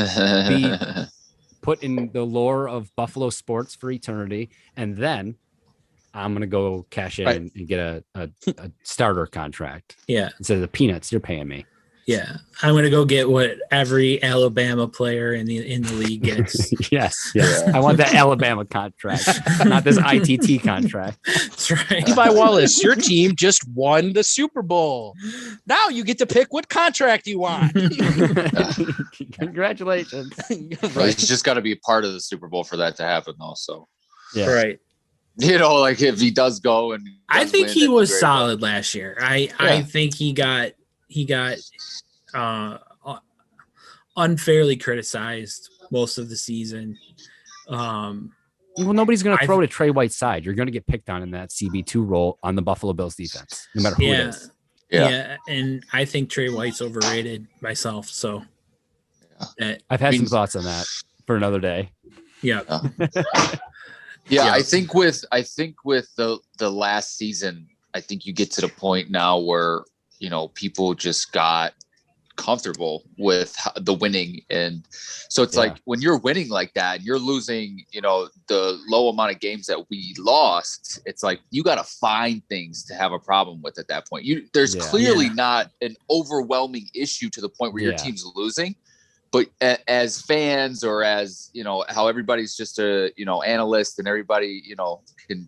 put in the lore of Buffalo sports for eternity, and then I'm gonna go cash in Right. and get a starter contract Yeah. instead of the peanuts you're paying me. Yeah. I'm gonna go get what every Alabama player in the league gets. yes. Yeah. I want that Alabama contract, not this ITT contract. That's right. Levi Wallace, your team just won the Super Bowl. Now you get to pick what contract you want. Congratulations. He's just got to be a part of the Super Bowl for that to happen, though. So, Yeah. Right. like if he does go and I does think win, he that'd be was great. solid last year. I think he got unfairly criticized most of the season. Well, nobody's going to I- throw to Trey White's side. You're going to get picked on in that CB2 role on the Buffalo Bills defense, no matter who it Yeah. is. Yeah, and I think Trey White's overrated myself. So, I've had I mean- some thoughts on that for another day. yeah, Yeah, Yeah. I think with the last season, I think you get to the point now where people just got comfortable with the winning, and so it's like when you're winning like that, you're losing the low amount of games that we lost. It's like you got to find things to have a problem with at that point. There's clearly not an overwhelming issue to the point where your team's losing. But as fans, or as how everybody's just a analyst, and everybody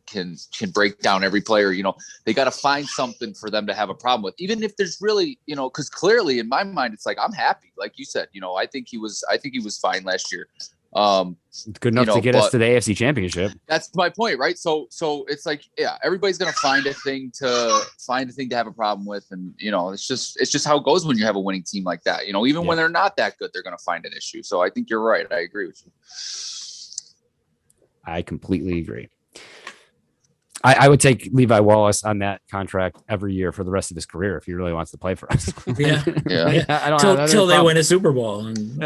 can break down every player. They got to find something for them to have a problem with, even if there's really because clearly in my mind it's like I'm happy, like you said. I think he was fine last year. Good enough to get us to the AFC Championship. That's my point, right? So it's like, everybody's gonna find a thing to have a problem with, and it's just how it goes when you have a winning team like that. Even when they're not that good, they're gonna find an issue. So I think you're right. I agree with you. I completely agree. I would take Levi Wallace on that contract every year for the rest of his career if he really wants to play for us. yeah. I don't have Till they problem. win a Super Bowl. And,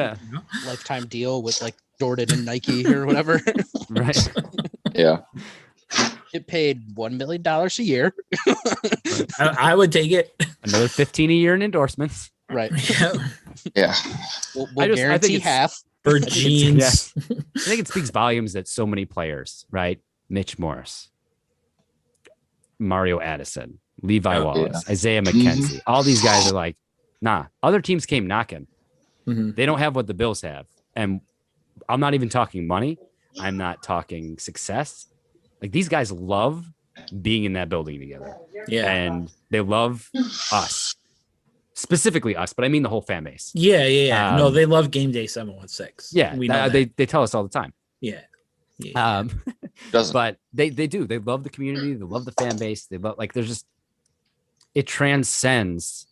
Lifetime deal with like Jordan and Nike or whatever. Right. Yeah. Get paid $1 million a year. I would take it. Another 15 a year in endorsements. Right. Yeah. Yeah. We'll I think guarantee it's- half. For I think jeans. I think it speaks volumes that so many players, right? Mitch Morris, Mario Addison, Levi Wallace, Isaiah McKenzie, all these guys are like, nah, other teams came knocking. Mhm. They don't have what the Bills have. And I'm not even talking money. I'm not talking success. Like, these guys love being in that building together. Yeah. And they love us. Specifically us, but I mean the whole fan base. Yeah. No, they love Gameday716. Yeah, we know they tell us all the time. Yeah. Doesn't. But they do. They love the community. They love the fan base. They love, like, there's just, it transcends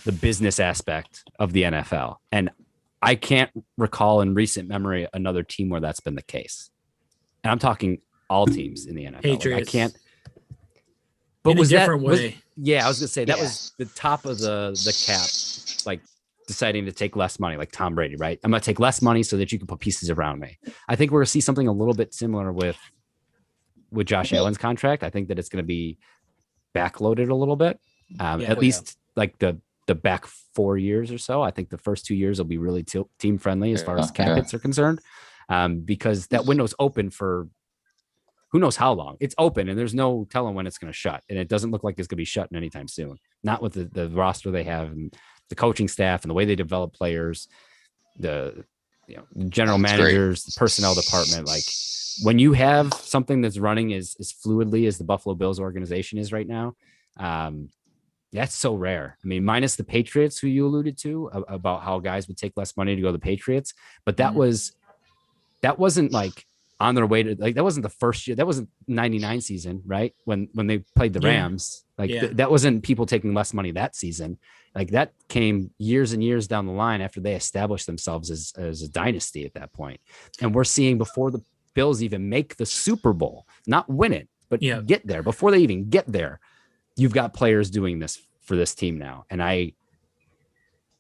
the business aspect of the NFL. And I can't recall in recent memory another team where that's been the case. And I'm talking all teams in the NFL. Patriots. Like, I can't. But in was a different that, was- way. yeah, I was gonna say that was the top of the cap, like deciding to take less money, like Tom Brady, right? I'm gonna take less money so that you can put pieces around me. I think we're gonna see something a little bit similar with Josh Allen's contract. I think that it's gonna be backloaded a little bit, at least like the back 4 years or so. I think the first 2 years will be really team friendly as far as cap hits are concerned, because that window's open for who knows how long. It's open, and there's no telling when it's going to shut. And it doesn't look like it's going to be shutting anytime soon. Not with the roster they have, and the coaching staff, and the way they develop players, the general managers, the personnel department. Like, when you have something that's running as fluidly as the Buffalo Bills organization is right now, that's so rare. I mean, minus the Patriots, who you alluded to about how guys would take less money to go to the Patriots, but that wasn't like on their way to, like, that wasn't the first year. That wasn't 99 season, right? When they played the Rams, that wasn't people taking less money that season. Like, that came years and years down the line after they established themselves as a dynasty at that point. And we're seeing before the Bills even make the Super Bowl, not win it, but get there. Before they even get there, you've got players doing this for this team now. And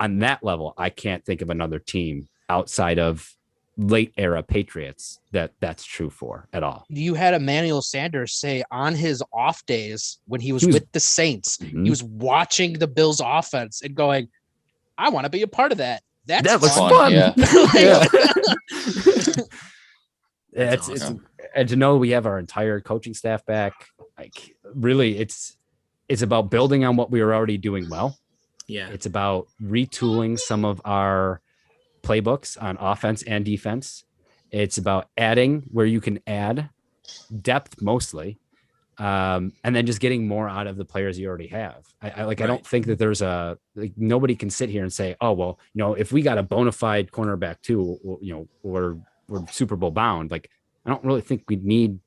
on that level, I can't think of another team outside of late era Patriots that's true for at all. You had Emmanuel Sanders say on his off days when he was with the Saints, he was watching the Bills offense and going, I want to be a part of that. That was fun. Yeah. It's awesome. And to know we have our entire coaching staff back, like, really, it's about building on what we were already doing well. Yeah. It's about retooling some of our playbooks on offense and defense. It's about adding where you can add depth mostly. And then just getting more out of the players you already have. I don't think that there's nobody can sit here and say, oh, well, if we got a bona fide cornerback too, we're Super Bowl bound. Like, I don't really think we need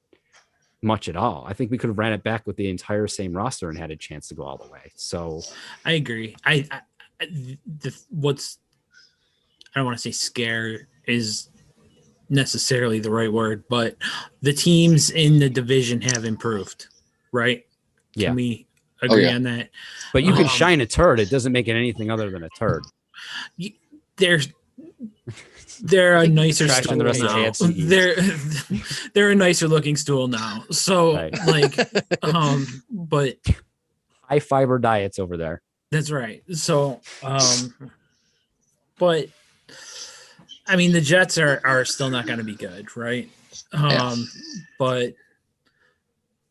much at all. I think we could have ran it back with the entire same roster and had a chance to go all the way. So I agree. I don't want to say scare is necessarily the right word, but the teams in the division have improved, right? Yeah. Can we agree on that? But you can shine a turd. It doesn't make it anything other than a turd. They're a nicer stool the rest now. Of they're a nicer looking stool now. So right. But high fiber diets over there. That's right. So, but I mean, the Jets are still not going to be good, right? But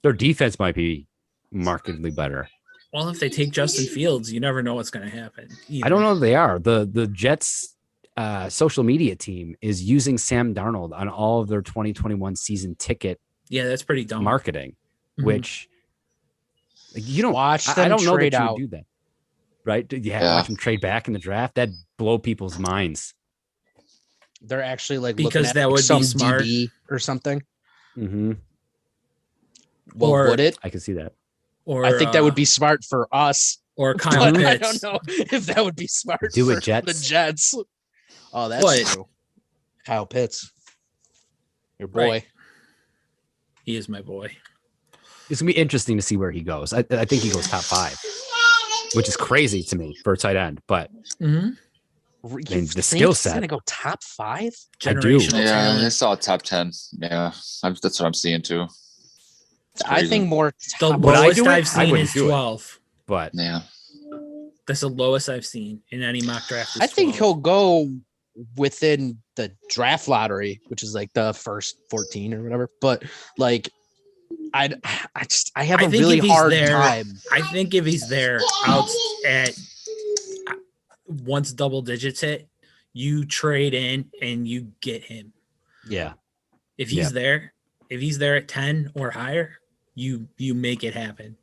their defense might be markedly better. Well, if they take Justin Fields, you never know what's going to happen. Either. I don't know if they are. The Jets social media team is using Sam Darnold on all of their 2021 season ticket. Yeah, that's pretty dumb marketing, which you don't watch them. I don't know that you out. would do that. Right? Yeah, watch them trade back in the draft. That'd blow people's minds. They're actually like because looking at that would some be smart DB or something. Mm-hmm. Well, would it? I can see that. Or I think that would be smart for us. Or Kyle Pitts. I don't know if that would be smart do for it, Jets. the Jets. Oh, that's true. Kyle Pitts, your boy. Right. He is my boy. It's gonna be interesting to see where he goes. I think he goes top 5, which is crazy to me for a tight end. But the skill set. He's gonna go top 5. I do. Yeah, I saw top 10. Yeah, that's what I'm seeing too. I think more. The lowest I've seen is 12. But yeah, that's the lowest I've seen in any mock draft. I think he'll go within the draft lottery, which is like the first 14 or whatever. But like, I have a really hard time. I think if he's there out at once double digits hit, you trade in and you get him. Yeah. If he's there at 10 or higher, you make it happen.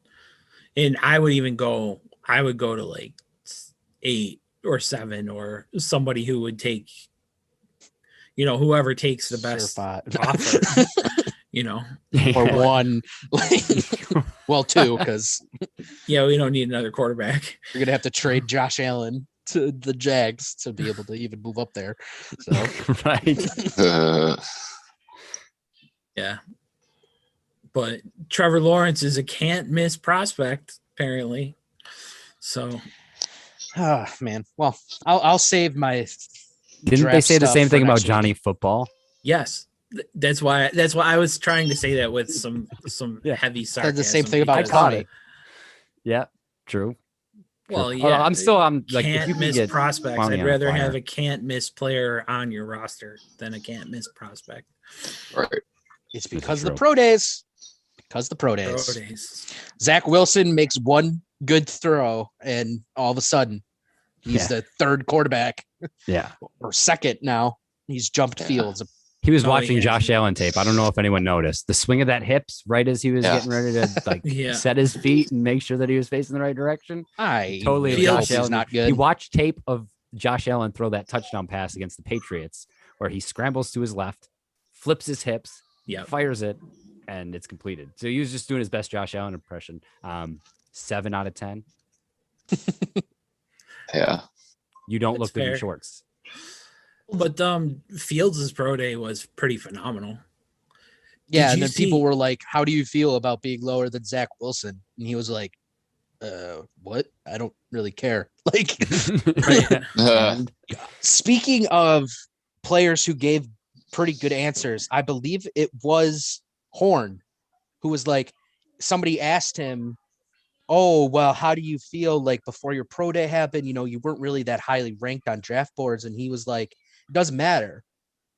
And I would go to like 8 or 7 or somebody who would take, whoever takes the best offer, or one, well, 2, because we don't need another quarterback. You're going to have to trade Josh Allen to the Jags to be able to even move up there. So, right. Yeah. But Trevor Lawrence is a can't miss prospect, apparently. So, oh man. Well, I'll save my. Didn't they say the same thing about Johnny Football? Yes, that's why I was trying to say that with some heavy sarcasm. The same thing about Connie. Yeah, true. Well, yeah, I'm like, can't miss prospects. I'd rather have a can't miss player on your roster than a can't miss prospect. Right. It's because of the pro days. Because the pro days. Zach Wilson makes one good throw, and all of a sudden, he's the third quarterback. Yeah. Or second now. He's jumped fields. He was watching Josh Allen tape. I don't know if anyone noticed the swing of that hips right as he was getting ready to set his feet and make sure that he was facing the right direction. Totally. Josh Allen. Not good. He watched tape of Josh Allen throw that touchdown pass against the Patriots, where he scrambles to his left, flips his hips, Yeah. fires it, and it's completed. So he was just doing his best Josh Allen impression. 7 out of 10. Yeah. You don't That's look good in fair. shorts. But Fields' pro day was pretty phenomenal. Yeah, Did and you then people see- were like, "How do you feel about being lower than Zach Wilson?" And he was like, "What? I don't really care." Like, Right. And speaking of players who gave pretty good answers, I believe it was Horn who was like, somebody asked him, "Oh, well, how do you feel like before your pro day happened? You know, you weren't really that highly ranked on draft boards." And he was like, "It doesn't matter."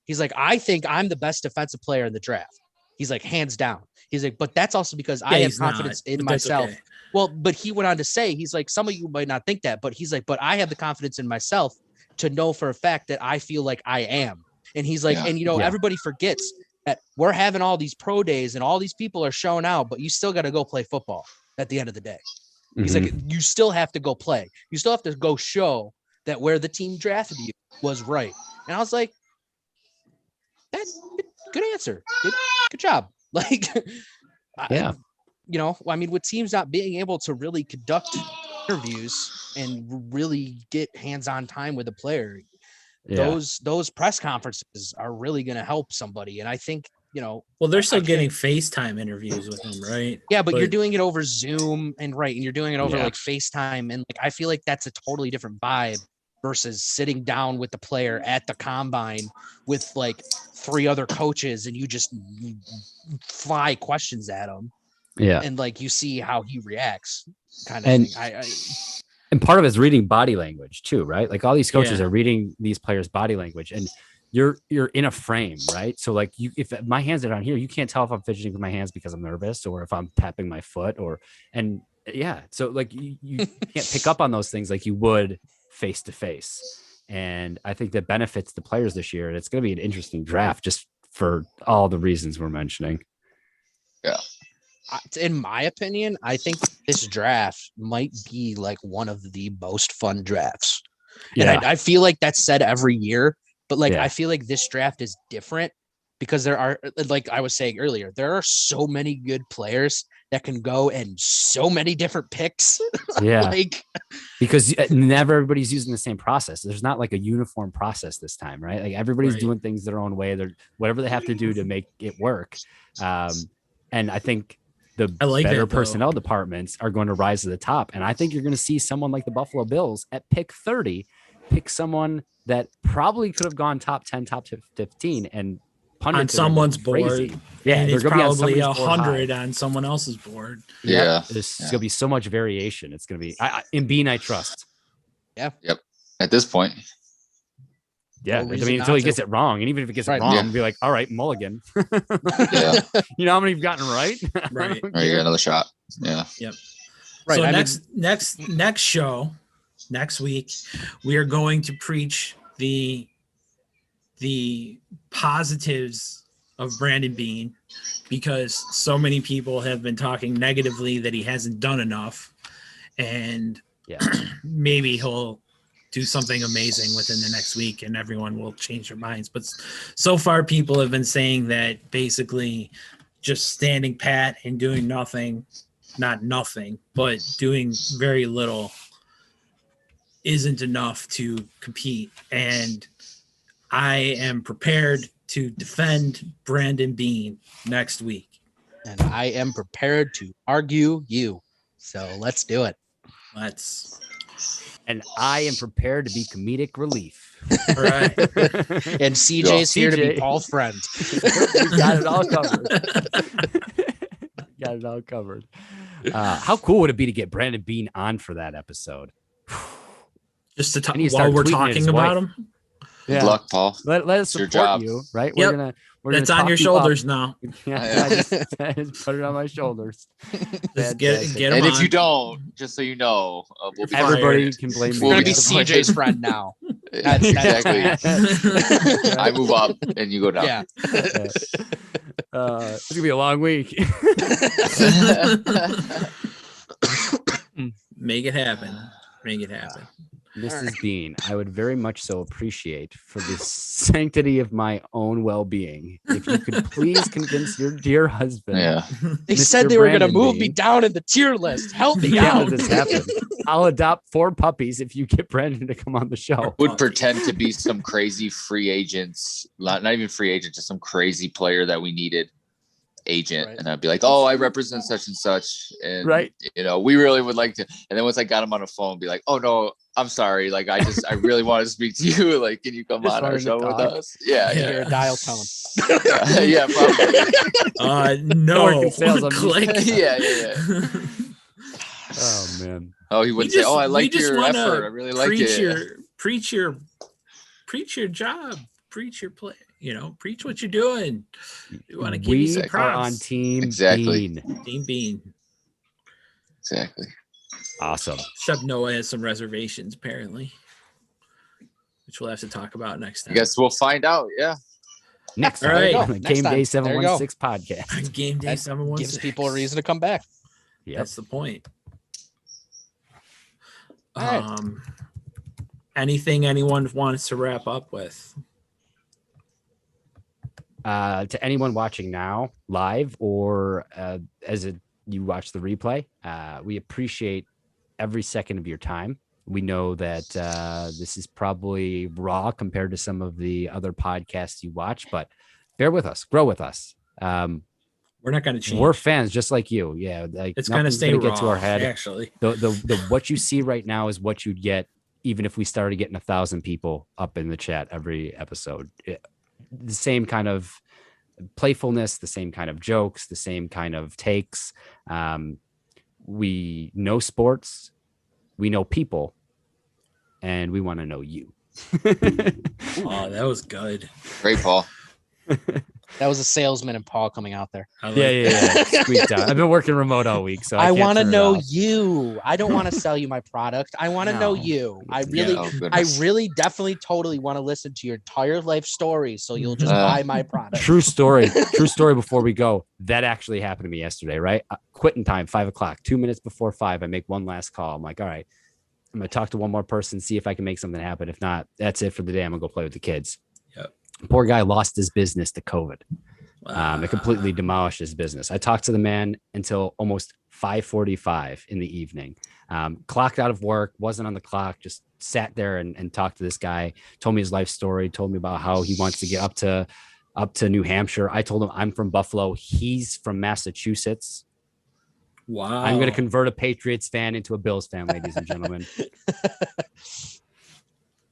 He's like, "I think I'm the best defensive player in the draft." He's like, hands down. He's like, but that's also because I have he's not, confidence in but that's myself. okay. Well, but he went on to say, he's like, some of you might not think that, but he's like, but I have the confidence in myself to know for a fact that I feel like I am. And he's like, Yeah. and you know, Yeah. everybody forgets that we're having all these pro days and all these people are showing out, but you still got to go play football at the end of the day. He's Mhm. like, you still have to go play. You still have to go show that where the team drafted you was right. And I was like, that's good answer. Good job. Like, Yeah. you know, I mean, with teams not being able to really conduct interviews and really get hands-on time with a player, Yeah. those press conferences are really going to help somebody. And I think, you know, Well, they're I still getting think- FaceTime interviews with him, right? yeah, but you're doing it over Zoom and you're doing it over Yeah. like FaceTime. And like, I feel like that's a totally different vibe versus sitting down with the player at the combine with like 3 other coaches and you just fly questions at him. Yeah. And like you see how he reacts, kind of And- thing. And part of it's reading body language too, right? Like all these coaches Yeah. are reading these players' body language, and you're in a frame, right? So like if my hands are down here, you can't tell if I'm fidgeting with my hands because I'm nervous or if I'm tapping my foot and yeah. So like you can't pick up on those things like you would face to face. And I think that benefits the players this year. And it's going to be an interesting draft just for all the reasons we're mentioning. In my opinion, I think this draft might be like one of the most fun drafts. Yeah. And I feel like that's said every year, but like Yeah. I feel like this draft is different because there are, like I was saying earlier, there are so many good players that can go and so many different picks. Yeah. Like, because never everybody's using the same process. There's not like a uniform process this time, right? Like everybody's Right. doing things their own way. They're whatever they have to do to make it work. And I think the I like better that, though. personnel departments are going to rise to the top. And I think you're going to see someone like the Buffalo Bills at pick 30, pick someone that probably could have gone top 10, top 15 and on pundits are someone's crazy. board. Yeah. And They're it's going to be on probably somebody's board 100 high. on someone else's board. Yep. Yeah. There's Yeah. going to be so much variation. It's going to be in Bean, I trust. At this point. Yeah, No I reason mean, not until he to. gets it wrong, and even if he gets Right. it wrong, Yeah. be like, "All right, mulligan." Yeah. You know how many you've gotten right? Right. Or you get another shot. Yeah. right. So I mean, next show, next week, we are going to preach the positives of Brandon Bean because so many people have been talking negatively that he hasn't done enough, and Yeah. maybe he'll do something amazing within the next week and everyone will change their minds. But so far people have been saying that basically just standing pat and doing nothing, not nothing, but doing very little isn't enough to compete. And I am prepared to defend Brandon Bean next week. and I am prepared to argue you. So let's do it. And I am prepared to be comedic relief. All right. And CJ's here to be CJ. Paul's friend. We got it all covered. Got it all covered. How cool would it be to get Brandon Bean on for that episode? Just to talk I need to while start we're tweeting at his talking about wife. him. Good luck, Paul. Let us It's your support job. you, right? Yep. We're That's gonna on your talk you up. shoulders now. Yeah, just put it on my shoulders. Just get Fantastic. him And if on. you don't, just so you know, we'll be Everybody fired. can blame We're We'll gonna me. be disappointed. CJ's friend now. That's Exactly. I move up and you go down. Yeah. It's gonna be a long week. Make it happen. Make it happen. Mrs. Bean, I would very much so appreciate, for the sanctity of my own well-being, if you could please convince your dear husband. Yeah. They Mr. said they were going to Brandon move me Bean. down in the tier list. Help me Yeah, out. this happened. I'll adopt 4 puppies if you get Brandon to come on the show. Would pretend to be some crazy free agents, not even free agent, just some crazy player that we needed agent. Right. And I'd be like, oh, I represent such and such. And, Right. We really would like to. And then once I got him on the phone, be like, oh, no, I'm sorry. Like, I really want to speak to you. Like, can you come Just on our wanted to show with talk. us? Yeah. You Yeah. hear a dial tone. Yeah, probably. No. working sales, I'm Click. Yeah. Oh man. Oh, he would say, oh, I like your effort. I really like it. Preach your job. Preach your play. Preach what you're doing. We want to give you some We props. are on team Exactly. Bean. Team Bean. Exactly. Awesome. Except Noah has some reservations, apparently, which we'll have to talk about next I time. guess we'll find out. Yeah. Next All time right. on the Next Game time. Day There you go. 716 podcast. Game Day That 716 gives people a reason to come back. Yep. That's the point. All right. Anything anyone wants to wrap up with? To anyone watching now live or you watch the replay, we appreciate every second of your time. We know that this is probably raw compared to some of the other podcasts you watch, but bear with us, grow with us. We're not going to change. We're fans just like you. Yeah, like It's going to nothing's stay gonna raw, get to our head. actually. The what you see right now is what you'd get even if we started getting 1,000 people up in the chat every episode. The same kind of playfulness, the same kind of jokes, the same kind of takes. We know sports, we know people, and we want to know you. Oh, that was good. Great, Paul. That was a salesman and Paul coming out there. I like Yeah. Squeaked out. I've been working remote all week, so I can't want to turn it know off. you. I don't want to sell you my product. I want to know No. you. I Oh, goodness. really definitely totally want to listen to your entire life story. So you'll just buy my product. True story. True story. Before we go, that actually happened to me yesterday. Right, quitting time 5:00. 2 minutes before 5, I make one last call. I'm like, all right, I'm gonna talk to one more person, see if I can make something happen. If not, that's it for the day. I'm gonna go play with the kids. Yep. Poor guy lost his business to COVID. Wow. It completely demolished his business. I talked to the man until almost 5:45 in the evening. Clocked out of work, wasn't on the clock, just sat there and talked to this guy, told me his life story, told me about how he wants to get up to New Hampshire. I told him I'm from Buffalo. He's from Massachusetts. Wow. I'm going to convert a Patriots fan into a Bills fan, ladies and gentlemen.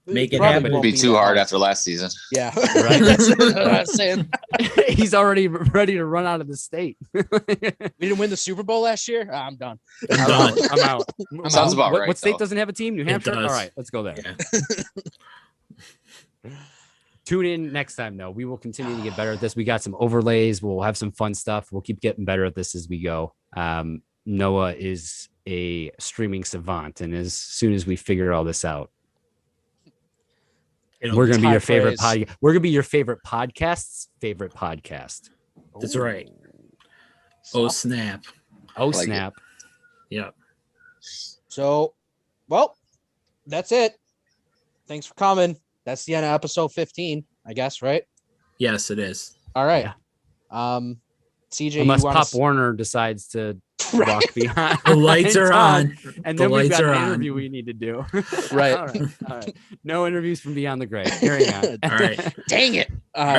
Make it Probably happen. It'd won't be too that hard after last season. Yeah. Right? That's what I was saying. He's already ready to run out of the state. We didn't win the Super Bowl last year. I'm done. I'm done. I'm out. Sounds about right, What state though. doesn't have a team? New Hampshire? does. All right, let's go there. Yeah. Tune in next time, though. We will continue to get better at this. We got some overlays. We'll have some fun stuff. We'll keep getting better at this as we go. Noah is a streaming savant, and as soon as we figure all this out, we're going to be high your favorite praise. We're going to be your favorite podcast's favorite podcast. That's right. Oh, snap. Oh, Like it. snap. Yep. So, well, that's it. Thanks for coming. That's the end of episode 15, I guess, right? Yes, it is. All right. Yeah. CJ, Unless you want Pop Warner decides to Right. walk behind. The lights are on. And The then we've lights got are an on. interview we need to do. Right. All right. No interviews from Beyond the Grave. Carrying on. All right. Dang it. right.